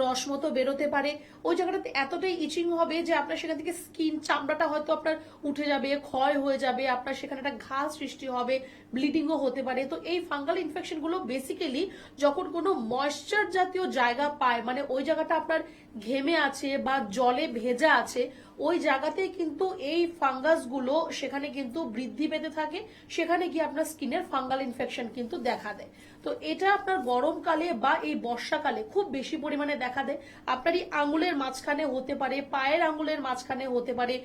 রস মতো বেরোতে পারে। ওই জায়গাটাতে এতটাই ইচিং হবে যে আপনার সেখান থেকে স্কিন চামড়াটা হয়তো আপনার উঠে যাবে, ক্ষয় হয়ে যাবে, আপনার সেখানে একটা ঘা সৃষ্টি হবে, ব্লিডিংও হতে পারে। তো এই ফাঙ্গাল ইনফেকশন গুলো বেসিক্যালি যখন কোনো ময়েশ্চার জাতীয় জায়গা পায়, মানে ওই জায়গাটা আপনার ঘেমে আছে বা জলে ভেজা আছে, ওই জায়গাতেই কিন্তু এই ফাঙ্গাস গুলো সেখানে কিন্তু বৃদ্ধি পেতে থাকে, সেখানে গিয়ে আপনার স্কিনের ফাঙ্গাল ইনফেকশন কিন্তু দেখা দেয়। তো এটা আপনার গরমকালে বা এই বর্ষাকালে খুব বেশি পরিমাণে দেখা দেয়। আপনার এই আঙুলের মাঝখানে হতে পারে, পায়ের আঙুলের মাঝখানে হতে পারে,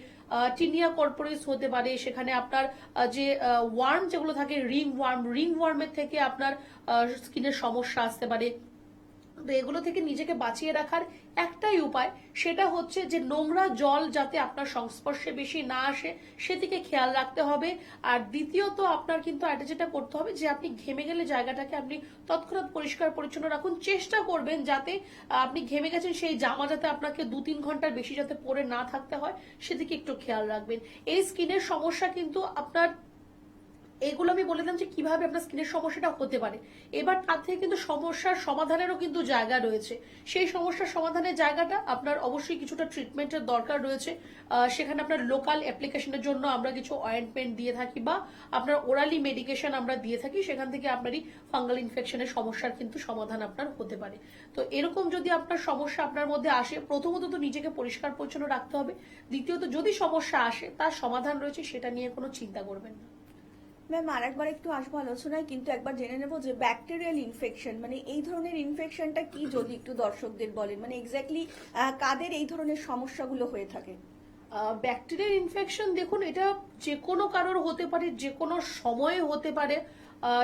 টিনিয়া কর্পোরিস হতে পারে, সেখানে আপনার যে ওয়ার্ম যেগুলো থাকে, রিং ওয়ার্মের থেকে আপনার স্কিনের সমস্যা আসতে পারে। তো এগুলো থেকে নিজেকে বাঁচিয়ে রাখার একটাই উপায়, সেটা হচ্ছে যে নোংরা জল যাতে আপনার সংস্পর্শে বেশি না আসে সেদিকে খেয়াল রাখতে হবে। আর দ্বিতীয়ত আপনার কিন্তু এটা যেটা করতে হবে যে আপনি ঘেমে গেলে জায়গাটাকে আপনি তৎক্ষণাৎ পরিষ্কার পরিচ্ছন্ন রাখুন। চেষ্টা করবেন যাতে আপনি ঘেমে গেছেন সেই জামা যাতে আপনাকে 2-3 ঘন্টার বেশি যাতে পরে না থাকতে হয়, সেদিকে একটু খেয়াল রাখবেন। এই স্কিনের সমস্যা কিন্তু আপনার, এগুলো আমি বলে দিলাম যে কিভাবে আপনার স্কিনের সমস্যাটা হতে পারে। এবার তার থেকে কিন্তু সমস্যার সমাধানেরও কিন্তু জায়গা রয়েছে। সেই সমস্যার সমাধানের জায়গাটা আপনার অবশ্যই কিছুটা ট্রিটমেন্টের দরকার রয়েছে। সেখানে আপনার লোকাল অ্যাপ্লিকেশনের জন্য আমরা কিছু অয়েন্টমেন্ট দিয়ে থাকি বা আপনার ওরালি মেডিকেশন আমরা দিয়ে থাকি, সেখান থেকে আপনারই ফাঙ্গাল ইনফেকশনের সমস্যার কিন্তু সমাধান আপনার হতে পারে। তো এরকম যদি আপনার সমস্যা আপনার মধ্যে আসে, প্রথমত তো নিজেকে পরিষ্কার পরিচ্ছন্ন রাখতে হবে, দ্বিতীয়ত যদি সমস্যা আসে তার সমাধান রয়েছে, সেটা নিয়ে কোনো চিন্তা করবেন না। ম্যাম, আরেকবার একটু আসবো আলোচনায়, কিন্তু একবার জেনে নেবো যে ব্যাকটেরিয়াল ইনফেকশন মানে এই ধরনের ইনফেকশনটা কি, যদি একটু দর্শকদের বলেন, মানে এক্স্যাক্টলি কাদের এই ধরনের সমস্যাগুলো হয়ে থাকে? ব্যাকটেরিয়াল ইনফেকশন দেখুন, এটা যে কোনো কারোর হতে পারে, যে কোনো সময়ে হতে পারে,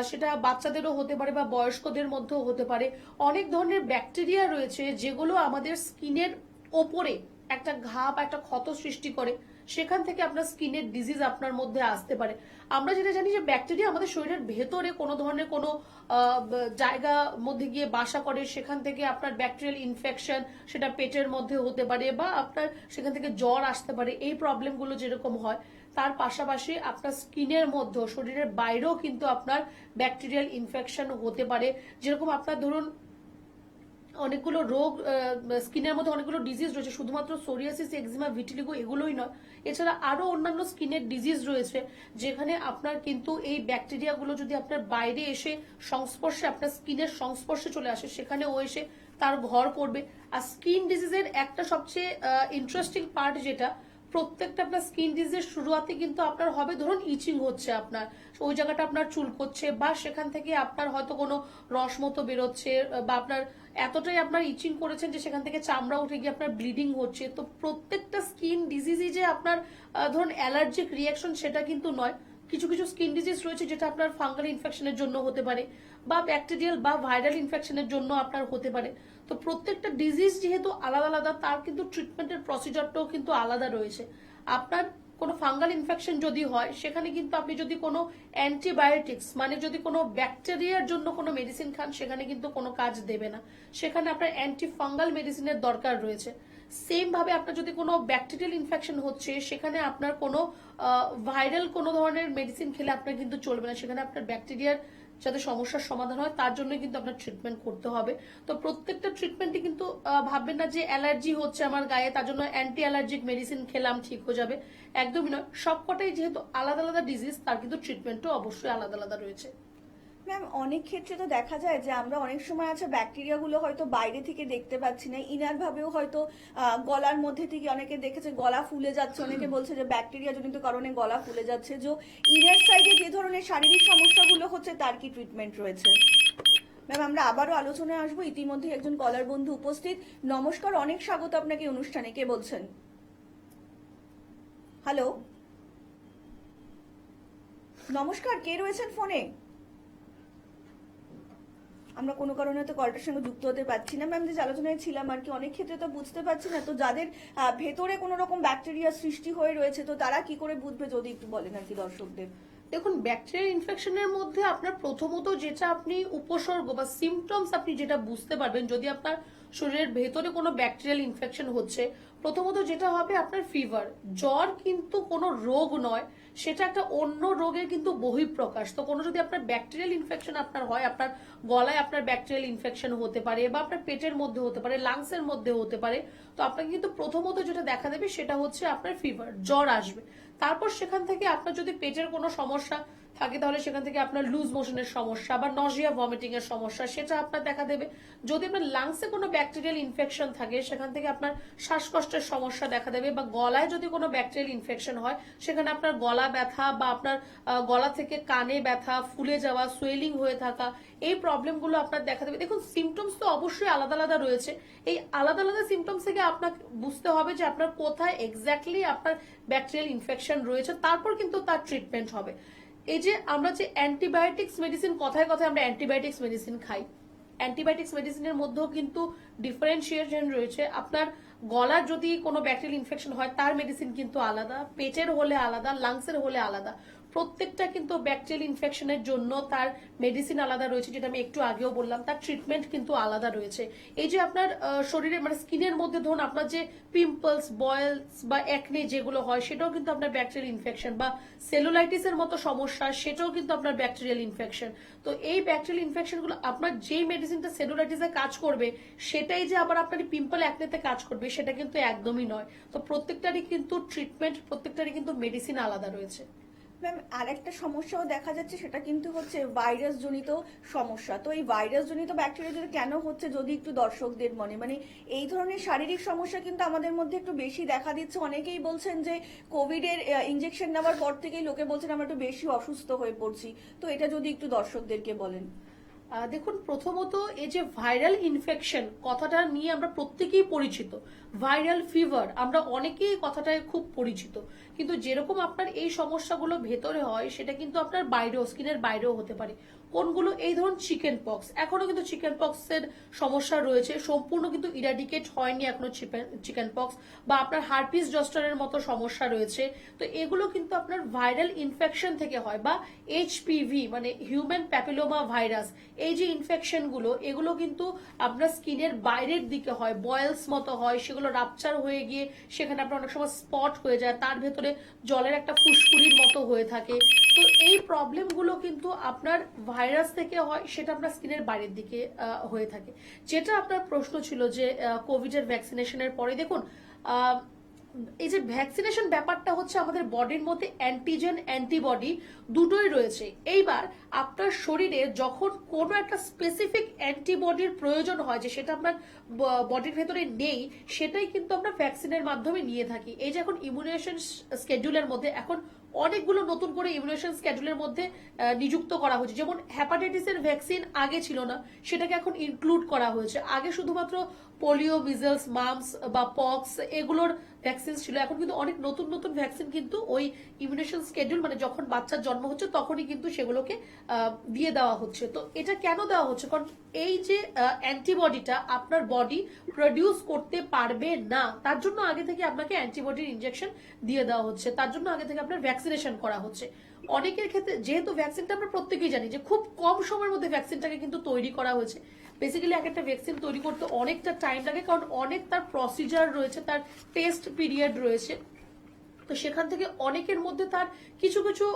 সেটা বাচ্চাদেরও হতে পারে বা বয়স্কদের মধ্যেও হতে পারে। অনেক ধরনের ব্যাকটেরিয়া রয়েছে যেগুলো আমাদের স্কিনের ওপরে একটা ঘা বা একটা ক্ষত সৃষ্টি করে, সেখান থেকে আপনার স্কিনের ডিজিজ আপনার মধ্যে আসতে পারে। আমরা যেটা জানি যে ব্যাকটেরিয়া আমাদের শরীরের ভেতরে কোনো ধরনের কোনো জায়গা মধ্যে গিয়ে বাসা করে, সেখান থেকে আপনার ব্যাকটেরিয়াল ইনফেকশন সেটা পেটের মধ্যে হতে পারে বা আপনার সেখান থেকে জ্বর আসতে পারে। এই প্রবলেমগুলো যেরকম হয়, তার পাশাপাশি আপনার স্কিনের মধ্যে শরীরের বাইরেও কিন্তু আপনার ব্যাকটেরিয়াল ইনফেকশন হতে পারে। যেরকম আপনার ধরুন অনেকগুলো রোগ, স্কিনের মধ্যে অনেকগুলো ডিজিজ রয়েছে, শুধুমাত্র সোরিয়াসিস, এক্সিমা, ভিটিলিগো এগুলোই নয়, এছাড়া আরো অন্যান্য স্কিনের ডিজিজ রয়েছে যেখানে আপনার কিন্তু এই ব্যাকটেরিয়াগুলো যদি আপনার বাইরে এসে সংস্পর্শে, আপনার স্কিনের সংস্পর্শে চলে আসে, সেখানে ও এসে তার ঘর করবে। আর স্কিন ডিজিজের একটা সবচেয়ে ইন্টারেস্টিং পার্ট যেটা, প্রত্যেকটা আপনার স্কিন ডিজিজের শুরুয়াতে কিন্তু আপনার হবে, ধরুন ইচিং হচ্ছে, আপনার ওই জায়গাটা আপনার চুলকোচ্ছে বা সেখান থেকে আপনার হয়তো কোনো রস মতো বেরোচ্ছে বা আপনার এতটাই আপনার ইচিং করেছেন যে সেখান থেকে চামড়া উঠে গিয়ে আপনার ব্লিডিং হচ্ছে। তো প্রত্যেকটা স্কিন ডিজিজই যে আপনার ধরুন অ্যালার্জিক রিয়াকশন সেটা কিন্তু নয়। কিছু কিছু স্কিন ডিজিজ রয়েছে যেটা আপনার ফাঙ্গাল ইনফেকশনের জন্য হতে পারে বা ব্যাকটেরিয়াল বা ভাইরাল ইনফেকশনের জন্য আপনার হতে পারে। তো প্রত্যেকটা ডিজিজ যেহেতু আলাদা আলাদা, তার কিন্তু ট্রিটমেন্টের প্রসিজারটাও কিন্তু আলাদা রয়েছে। আপনার কোনো ফাঙ্গাল ইনফেকশন যদি হয়, সেখানে কিন্তু আপনি যদি কোনো অ্যান্টিবায়োটিক্স মানে যদি কোনো ব্যাকটেরিয়ার জন্য কোনো মেডিসিন খান, সেখানে কিন্তু কোনো কাজ দেবে না, সেখানে আপনার অ্যান্টি ফাঙ্গাল মেডিসিনের দরকার রয়েছে। সেম ভাবে আপনার যদি কোনো ব্যাকটেরিয়াল ইনফেকশন হচ্ছে, সেখানে আপনার কোনো ভাইরাল কোনো ধরনের মেডিসিন খেলে আপনার কিন্তু চলবে না, সেখানে আপনার ব্যাকটেরিয়ার যাতে সমস্যার সমাধান হয়, তার জন্য কিন্তু আপনার ট্রিটমেন্ট করতে হবে। তো প্রত্যেকটা ট্রিটমেন্টই কিন্তু ভাববেন না যে অ্যালার্জি হচ্ছে আমার গায়ে তার জন্য অ্যান্টি অ্যালার্জিক মেডিসিন খেলাম ঠিক হয়ে যাবে, একদমই নয়। সবকটাই যেহেতু আলাদা আলাদা ডিজিজ, তার কিন্তু ট্রিটমেন্টও অবশ্যই আলাদা আলাদা রয়েছে। ম্যাম, অনেক ক্ষেত্রে তো দেখা যায় যে আমরা অনেক সময় আছে ব্যাকটেরিয়াগুলো হয়তো বাইরে থেকে দেখতে পাচ্ছি না, ইনার ভাবেও হয়তো গলার মধ্যে থেকে অনেকে দেখেছে গলা ফুলে যাচ্ছে, অনেকে বলছে যে ব্যাকটেরিয়া জনিত কারণে গলা ফুলে যাচ্ছে। যে ইনার সাইডে যে ধরনের শারীরিক সমস্যাগুলো হচ্ছে তার কি ট্রিটমেন্ট রয়েছে? ম্যাম, আমরা আবারও আলোচনায় আসবো, ইতিমধ্যে একজন কলার বন্ধু উপস্থিত। নমস্কার, অনেক স্বাগত আপনাকে অনুষ্ঠানে। কে বলছেন? হ্যালো, নমস্কার, কে রয়েছেন ফোনে? আমরা কোনো কারণে হয়তো কলটার সঙ্গে যুক্ত হতে পারছি না। ম্যাম, যে আলোচনায় ছিলাম আর কি, অনেক ক্ষেত্রে তো বুঝতে পারছি না, তো যাদের ভেতরে কোনো রকম ব্যাকটেরিয়া সৃষ্টি হয়ে রয়েছে তো তারা কি করে বুঝবে, যদি একটু বলেন আর কি দর্শকদের। দেখুন, ব্যাকটেরিয়াল ইনফেকশনের মধ্যে আপনার প্রথমত যেটা আপনি উপসর্গ বা সিমটমস আপনি যেটা বুঝতে পারবেন, যদি আপনার শরীরের ভেতরে কোনো ব্যাকটেরিয়াল ইনফেকশন হচ্ছে, প্রথমত যেটা হবে আপনার ফিভার। জ্বর কিন্তু কোনো রোগ নয়, সেটা একটা অন্য রোগের কিন্তু বহিঃপ্রকাশ। তো কোনো যদি আপনার ব্যাকটেরিয়াল ইনফেকশন আপনার হয়, আপনার গলায় আপনার ব্যাকটেরিয়াল ইনফেকশন হতে পারে, বা আপনার পেটের মধ্যে হতে পারে, লাংসের মধ্যে হতে পারে, তো আপনাকে কিন্তু প্রথমত যেটা দেখা দেবে সেটা হচ্ছে আপনার ফিভার, জ্বর আসবে। তারপর সেখান থেকে আপনার যদি পেটের কোনো সমস্যা থাকে তাহলে সেখান থেকে আপনার লুজ মোশনের সমস্যা বা নজিয়া ভমিটিং এর সমস্যা সেটা আপনার দেখা দেবে। যদি আপনার লাংসে কোনো ব্যাকটেরিয়াল ইনফেকশন থাকে সেখান থেকে আপনার শ্বাসকষ্টের সমস্যা দেখা দেবে, বা গলায় যদি কোনো ব্যাকটেরিয়াল ইনফেকশন হয় সেখানে আপনার গলা ব্যথা বা আপনার গলা থেকে কানে ব্যথা, ফুলে যাওয়া, সোয়েলিং হয়ে থাকা, এই প্রবলেমগুলো আপনার দেখা দেবে। দেখুন, সিমটমস তো অবশ্যই আলাদা আলাদা রয়েছে। এই আলাদা আলাদা সিমটমস থেকে আপনাকে বুঝতে হবে যে আপনার কোথায় এক্স্যাক্টলি আপনার ব্যাকটেরিয়াল ইনফেকশন রয়েছে, তারপর কিন্তু তার ট্রিটমেন্ট হবে। এই যে আমরা যে অ্যান্টিবায়োটিক্স মেডিসিন, কথায় কথায় আমরা অ্যান্টিবায়োটিক্স মেডিসিন খাই, অ্যান্টিবায়োটিক্স মেডিসিনের মধ্যেও কিন্তু ডিফারেন্সিয়েশন রয়েছে। আপনার গলার যদি কোনো ব্যাকটেরিয়াল ইনফেকশন হয় তার মেডিসিন কিন্তু আলাদা, পেটের হলে আলাদা, লাংসের হলে আলাদা। প্রত্যেকটা কিন্তু ব্যাকটেরিয়াল ইনফেকশনের জন্য তার মেডিসিন আলাদা রয়েছে, যেটা আমি একটু আগেও বললাম, তার ট্রিটমেন্ট কিন্তু আলাদা রয়েছে। এই যে আপনার শরীরে মানে স্কিনের মধ্যে ধরুন আপনার যে পিম্পলস, বয়েলস বা একনে যেগুলো হয়, সেটাও কিন্তু আপনার ব্যাকটেরিয়াল ইনফেকশন, বা সেলুলাইটিসের মতো সমস্যা, সেটাও কিন্তু আপনার ব্যাকটেরিয়াল ইনফেকশন। তো এই ব্যাকটেরিয়াল ইনফেকশনগুলো আপনার যেই মেডিসিনটা সেলুলাইটিসে কাজ করবে সেটাই যে আবার আপনার পিম্পল একনেতে কাজ করবে সেটা কিন্তু একদমই নয়। তো প্রত্যেকটারই কিন্তু ট্রিটমেন্ট, প্রত্যেকটারই কিন্তু মেডিসিন আলাদা রয়েছে। ম্যাম, আরেকটা সমস্যাও দেখা যাচ্ছে, সেটা কিন্তু হচ্ছে ভাইরাস জনিত সমস্যা। তো এই ভাইরাস জনিত ব্যাকটেরিয়া যদি কেন হচ্ছে, যদি একটু দর্শকদের মানে এই ধরনের শারীরিক সমস্যা কিন্তু আমাদের মধ্যে একটু বেশি দেখা দিচ্ছে। অনেকেই বলছেন যে কোভিড এর ইনজেকশন নেওয়ার পর থেকেই লোকে বলছেন আমরা একটু বেশি অসুস্থ হয়ে পড়ছি। তো এটা যদি একটু দর্শকদেরকে বলেন। দেখুন, প্রথমত এই যে ভাইরাল ইনফেকশন কথাটা নিয়ে আমরা প্রত্যেকেই পরিচিত, ভাইরাল ফিভার আমরা অনেকেই কথাটায় খুব পরিচিত, কিন্তু যেরকম আপনার এই সমস্যাগুলো ভেতরে হয় সেটা কিন্তু আপনার বাইরেও, স্কিনের বাইরেও হতে পারে। কোনগুলো? এই ধরুন চিকেন পক্স, এখনো কিন্তু চিকেন পক্স এর সমস্যা রয়েছে, সম্পূর্ণ কিন্তু ইরাডিকেট হয়নি এখনো চিকেন পক্স, বা আপনার হার্পিস জস্টারের মতো সমস্যা রয়েছে। তো এগুলো কিন্তু আপনার ভাইরাল ইনফেকশন থেকে হয়, বা এইচপিভি মানে হিউম্যান প্যাপিলোমা ভাইরাস, এই যে ইনফেকশন গুলো, এগুলো কিন্তু আপনার স্কিনের বাইরের দিকে হয়, বয়েলস মতো হয়, সেগুলো রাপচার হয়ে গিয়ে সেখানে আপনার অনেক সময় স্পট হয়ে যায়, তার ভেতরে জলের একটা ফুসকুড়ির মতো হয়ে থাকে। তো এই প্রবলেমগুলো কিন্তু আপনার ভাইরাস থেকে হয়, সেটা আপনার স্কিনের বাইরের দিকে হয়ে থাকে। যেটা আপনার প্রশ্ন ছিল যে কোভিড এর ভ্যাকসিনেশনের পরে, দেখুন এই যে ভ্যাকসিনেশন ব্যাপারটা হচ্ছে আমাদের বডির মধ্যে অ্যান্টিজেন, অ্যান্টিবডি দুটোই রয়েছে। এইবার আপনার শরীরে যখন কোনো একটা স্পেসিফিক অ্যান্টিবডির প্রয়োজন হয়, যে সেটা আপনার বডির ভেতরে নেই, সেটাই কিন্তু আমরা ভ্যাকসিনের মাধ্যমে নিয়ে থাকি। এই যে এখন ইমিউনেশন স্কেডিউলের মধ্যে এখন অনেকগুলো নতুন করে ইমিউনেশন স্কেডিউলের মধ্যে নিযুক্ত করা হয়েছে। যেমন হ্যাপাটাইটিসের ভ্যাকসিন আগে ছিল না, সেটাকে এখন ইনক্লুড করা হয়েছে। আগে শুধুমাত্র পোলিও, মিজলস, মাম্পস বা পক্স এগুলোর ভ্যাকসিন ছিল, এখন কিন্তু অনেক নতুন নতুন ভ্যাকসিন কিন্তু ওই ইমিউনেশন স্কেডিউল মানে যখন বাচ্চার জন্ম হচ্ছে তখনই কিন্তু সেগুলোকে দিয়ে দেওয়া হচ্ছে। তো এটা কেন দেওয়া হচ্ছে? কারণ এই যে অ্যান্টিবডিটা আপনার বডি প্রডিউস করতে পারবে না, তার জন্য আগে থেকে আপনাকে অ্যান্টিবডির ইনজেকশন দিয়ে দেওয়া হচ্ছে, তার জন্য আগে থেকে আপনার ভ্যাকসিনেশন করা হচ্ছে। অনেকের ক্ষেত্রে যেহেতু ভ্যাকসিনটা আমরা প্রত্যেকেই জানি যে খুব কম সময়ের মধ্যে ভ্যাকসিনটাকে কিন্তু তৈরি করা হয়েছে। বেসিক্যালি একটা ভ্যাকসিন তৈরি করতে অনেকটা টাইম লাগে, কারণ অনেক তার প্রসিজার রয়েছে, তার টেস্ট পিরিয়ড রয়েছে। তো সেখান থেকে অনেকের মধ্যে তার কিছু কিছু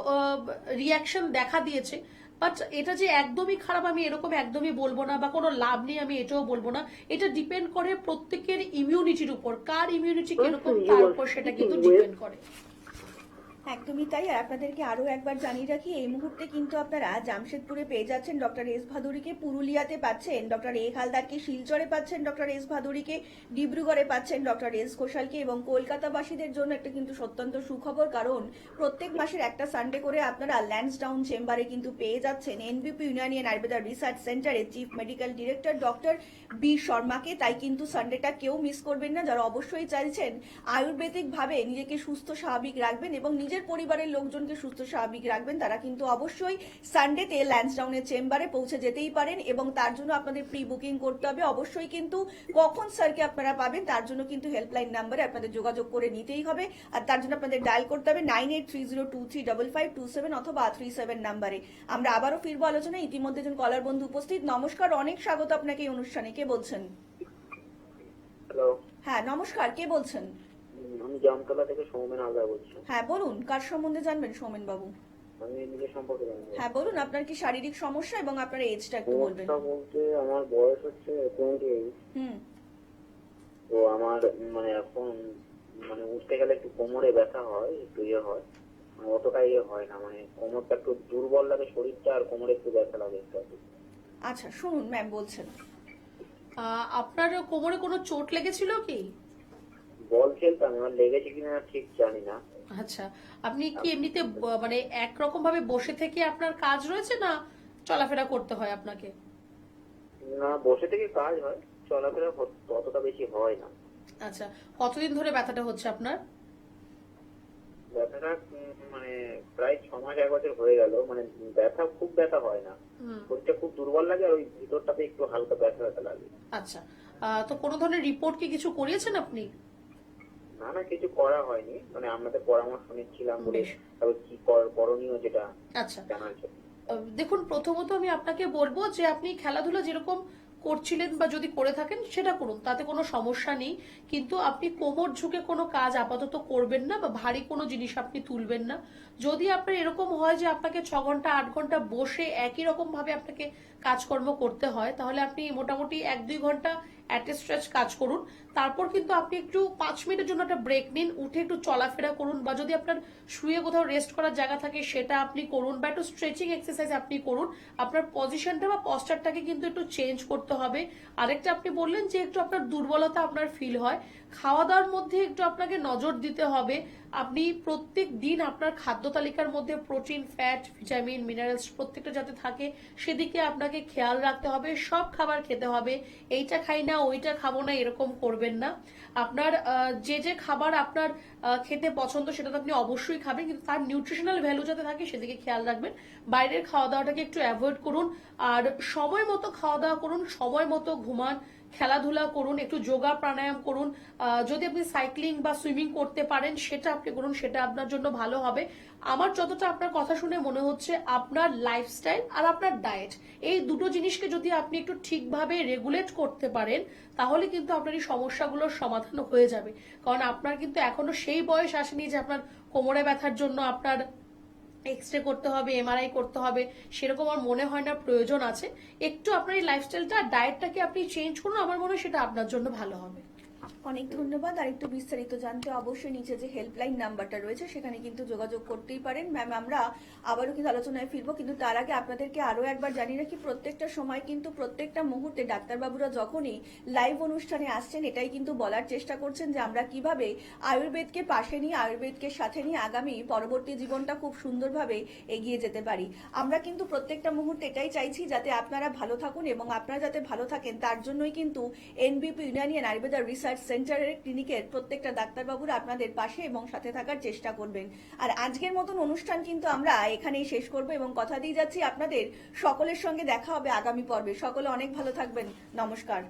রিয়াকশন দেখা দিয়েছে, বাট এটা যে একদমই খারাপ আমি এরকম একদমই বলবো না, বা কোনো লাভ নেই আমি এটাও বলবো না। এটা ডিপেন্ড করে প্রত্যেকের ইমিউনিটির উপর, কার ইমিউনিটি কিরকম তার উপর সেটা কিন্তু ডিপেন্ড করে। একদমই তাই। আর আপনাদেরকে আরো একবার জানিয়ে রাখি, এই মুহূর্তে কিন্তু আপনারা জামশেদপুরে পেয়ে যাচ্ছেন ডক্টর এস ভাদুরীকে, পুরুলিয়াতে পাচ্ছেন ডক্টর এ হালদারকে, শিলচরে পাচ্ছেন ডক্টর এস ভাদুরীকে, ডিব্রুগড়ে পাচ্ছেন ডক্টর এস ঘোষালকে, এবং কলকাতাবাসীদের জন্য একটা কিন্তু অত্যন্ত সুখবর, কারণ প্রত্যেক মাসের একটা সানডে করে আপনারা ল্যান্সডাউন চেম্বারে কিন্তু পেয়ে যাচ্ছেন NBP Unani and Ayurveda research সেন্টারের chief medical director doctor B শর্মাকে। তাই কিন্তু সানডেটা কেউ মিস করবেন না, যারা অবশ্যই চাইছেন আয়ুর্বেদিক ভাবে নিজেকে সুস্থ স্বাভাবিক রাখবেন এবং নিজের পরিবারের লোকজনকে সুস্থ স্বাভাবিক রাখবেন, তারা কিন্তু অবশ্যই সানডেতে ল্যান্সডাউনের চেম্বারে পৌঁছে যেতেই পারেন। এবং তার জন্য আপনাদের প্রি বুকিং করতে হবে অবশ্যই, কিন্তু কখন স্যারকে আপনারা পাবেন তার জন্য কিন্তু হেল্পলাইন নাম্বারে আপনাদের যোগাযোগ করে নিতেই হবে। আর তার জন্য আপনাদের ডায়াল করতে হবে 9830235527 অথবা 37 নাম্বারে। আমরা আবারও ফিরবো আলোচনায়। ইতিমধ্যে একজন কলার বন্ধু উপস্থিত। নমস্কার, অনেক স্বাগত আপনাকে এই অনুষ্ঠানে। কে বলছেন? হ্যালো, হ্যাঁ নমস্কার, কে বলছেন? আমি জামতলা থেকে সৌমেন হালদার বলছি। হ্যাঁ বলুন, কার সম্বন্ধে জানবেন সৌমেন বাবু? আমি নিজের সম্পর্কে জানবো। হ্যাঁ বলুন, আপনার কি শারীরিক সমস্যা এবং আপনার এজটা একটু বলবেন। সমস্যা বলতে আমার বয়স হচ্ছে 28। হুম, তো আমার মানে এখন মানে উঠতে গেলে একটু কোমরে ব্যথা হয়, একটু ইয়ে হয়, মানে অতটা ইয়ে হয় না, মানে কোমরটা একটু দুর্বল লাগে শরীরটা, আর কোমরে একটু ব্যথা লাগে একটু একটু। আচ্ছা শুনুন, ম্যাম বলছেন। আপনার কোমরে কোনো চোট লেগেছিল কি? বল খেলতাম, এবার লেগেছে কিনা ঠিক জানি না। আচ্ছা, আপনি কি এমনিতে মানে একরকম ভাবে বসে থেকে আপনার কাজ রয়েছে, না চলাফেরা করতে হয় আপনাকে? না, বসে থেকে কাজ হয়, চলাফেরা অতটা বেশি হয় না। আচ্ছা, কতদিন ধরে ব্যথাটা হচ্ছে আপনার? ব্যথাটা মানে প্রায় 6 মাস 1 বছর হয়ে গেল, মানে ব্যথা খুব ব্যথা হয় না, শরীরটা খুব দুর্বল লাগে, আর ওই ভিতরটাতে একটু হালকা ব্যথা ব্যথা লাগে। আচ্ছা, তো কোনো ধরনের রিপোর্ট কি কিছু করিয়েছেন আপনি? না না, কিছু করা হয়নি, মানে আপনাদের পরামর্শ নিচ্ছিলাম বলে, বেশ। তবে কি করণীয় যেটা আচ্ছা, জানার জন্য। দেখুন প্রথমত আমি আপনাকে বলবো যে আপনি খেলাধুলা যেরকম করছিলেন বা যদি করে থাকেন সেটা করুন, তাতে কোনো সমস্যা নেই। কিন্তু আপনি কোমর ঝুঁকে কোনো কাজ আপাতত করবেন না, বা ভারী কোনো জিনিস আপনি তুলবেন না। যদি আপনার এরকম হয় যে আপনাকে 6 ঘন্টা 8 ঘন্টা বসে একই রকম ভাবে আপনাকে কাজকর্ম করতে হয়, তাহলে আপনি মোটামুটি 1-2 ঘন্টা অ্যাট এ স্ট্রেচ কাজ করুন। তারপর কিন্তু আপনি একটু 5 মিনিটের জন্য একটা ব্রেক নিন, উঠে একটু চলাফেরা করুন, বা যদি আপনার শুয়ে কোথাও রেস্ট করার জায়গা থাকে সেটা আপনি করুন, বা একটু স্ট্রেচিং এক্সারসাইজ আপনি করুন। আপনার পজিশনটা বা পশ্চারটাকে কিন্তু একটু চেঞ্জ করতে হবে। আরেকটা আপনি বললেন যে একটু আপনার দুর্বলতা আপনার ফিল হয়, খাওয়া দাওয়ার মধ্যে একটু আপনাকে নজর দিতে হবে। আপনি প্রত্যেক দিন আপনার খাদ্য তালিকার মধ্যে প্রোটিন, ফ্যাট, ভিটামিন, মিনারেলস প্রত্যেকটা যাতে থাকে সেদিকে আপনাকে খেয়াল রাখতে হবে। সব খাবার খেতে হবে, এইটা খাই না ওইটা খাবো না এরকম করবেন না। আপনার যে খাবার আপনার খেতে পছন্দ সেটা তো আপনি অবশ্যই খাবেন, কিন্তু তার নিউট্রিশনাল ভ্যালু যাতে থাকে সেদিকে খেয়াল রাখবেন। বাইরের খাওয়া দাওয়াটাকে একটু অ্যাভয়েড করুন, আর সময় মতো খাওয়া দাওয়া করুন, সময় মতো ঘুমান, খেলাধুলা করুন, একটু যোগা প্রাণায়াম করুন। যদি আপনি সাইক্লিং বা সুইমিং করতে পারেন সেটা আপনি করুন, সেটা আপনার জন্য ভালো হবে। আমার যতটা আপনার কথা শুনে মনে হচ্ছে আপনার লাইফস্টাইল আর আপনার ডায়েট, এই দুটো জিনিসকে যদি আপনি একটু ঠিকভাবে রেগুলেট করতে পারেন তাহলে কিন্তু আপনার এই সমস্যাগুলোর সমাধান হয়ে যাবে। কারণ আপনার কিন্তু এখনো সেই বয়স আসেনি যে আপনার কোমরে ব্যথার জন্য আপনার এক্সরে করতে হবে, এমআরআই করতে হবে, সেরকম আমার মনে হয় না প্রয়োজন আছে। একটু আপনার এই লাইফস্টাইলটা ডায়েটটাকে আপনি চেঞ্জ করুন, আমার মনে হয় সেটা আপনার জন্য ভালো হবে। অনেক ধন্যবাদ। আর একটু বিস্তারিত জানতে অবশ্যই নিচে যে হেল্পলাইন নাম্বারটা রয়েছে সেখানে কিন্তু যোগাযোগ করতেই পারেন। ম্যাম আমরা আবারও কিন্তু আলোচনায় ফিরবো, কিন্তু তার আগে আপনাদেরকে আরো একবার জানিয়ে রাখি, প্রত্যেকটা সময় কিন্তু প্রত্যেকটা মুহূর্তে ডাক্তারবাবুরা যখনই লাইভ অনুষ্ঠানে আসছেন এটাই কিন্তু বলার চেষ্টা করছেন যে আমরা কিভাবে আয়ুর্বেদকে পাশে নিয়ে, আয়ুর্বেদকে সাথে নিয়ে আগামী পরবর্তী জীবনটা খুব সুন্দরভাবে এগিয়ে যেতে পারি। আমরা কিন্তু প্রত্যেকটা মুহূর্তে এটাই চাইছি যাতে আপনারা ভালো থাকুন, এবং আপনারা যাতে ভালো থাকেন তার জন্যই কিন্তু এনবিপি ইউনানি অ্যান্ড আয়ুর্বেদা রিসার্চ সেন্টারের ক্লিনিকের প্রত্যেকটা ডাক্তারবাবুরা আপনাদের পাশে এবং সাথে থাকার চেষ্টা করবেন। আর আজকের মতন অনুষ্ঠান কিন্তু আমরা এখানেই শেষ করব, এবং কথা দিয়ে যাচ্ছি আপনাদের সকলের সঙ্গে দেখা হবে আগামী পর্বে। সকলে অনেক ভালো থাকবেন। নমস্কার।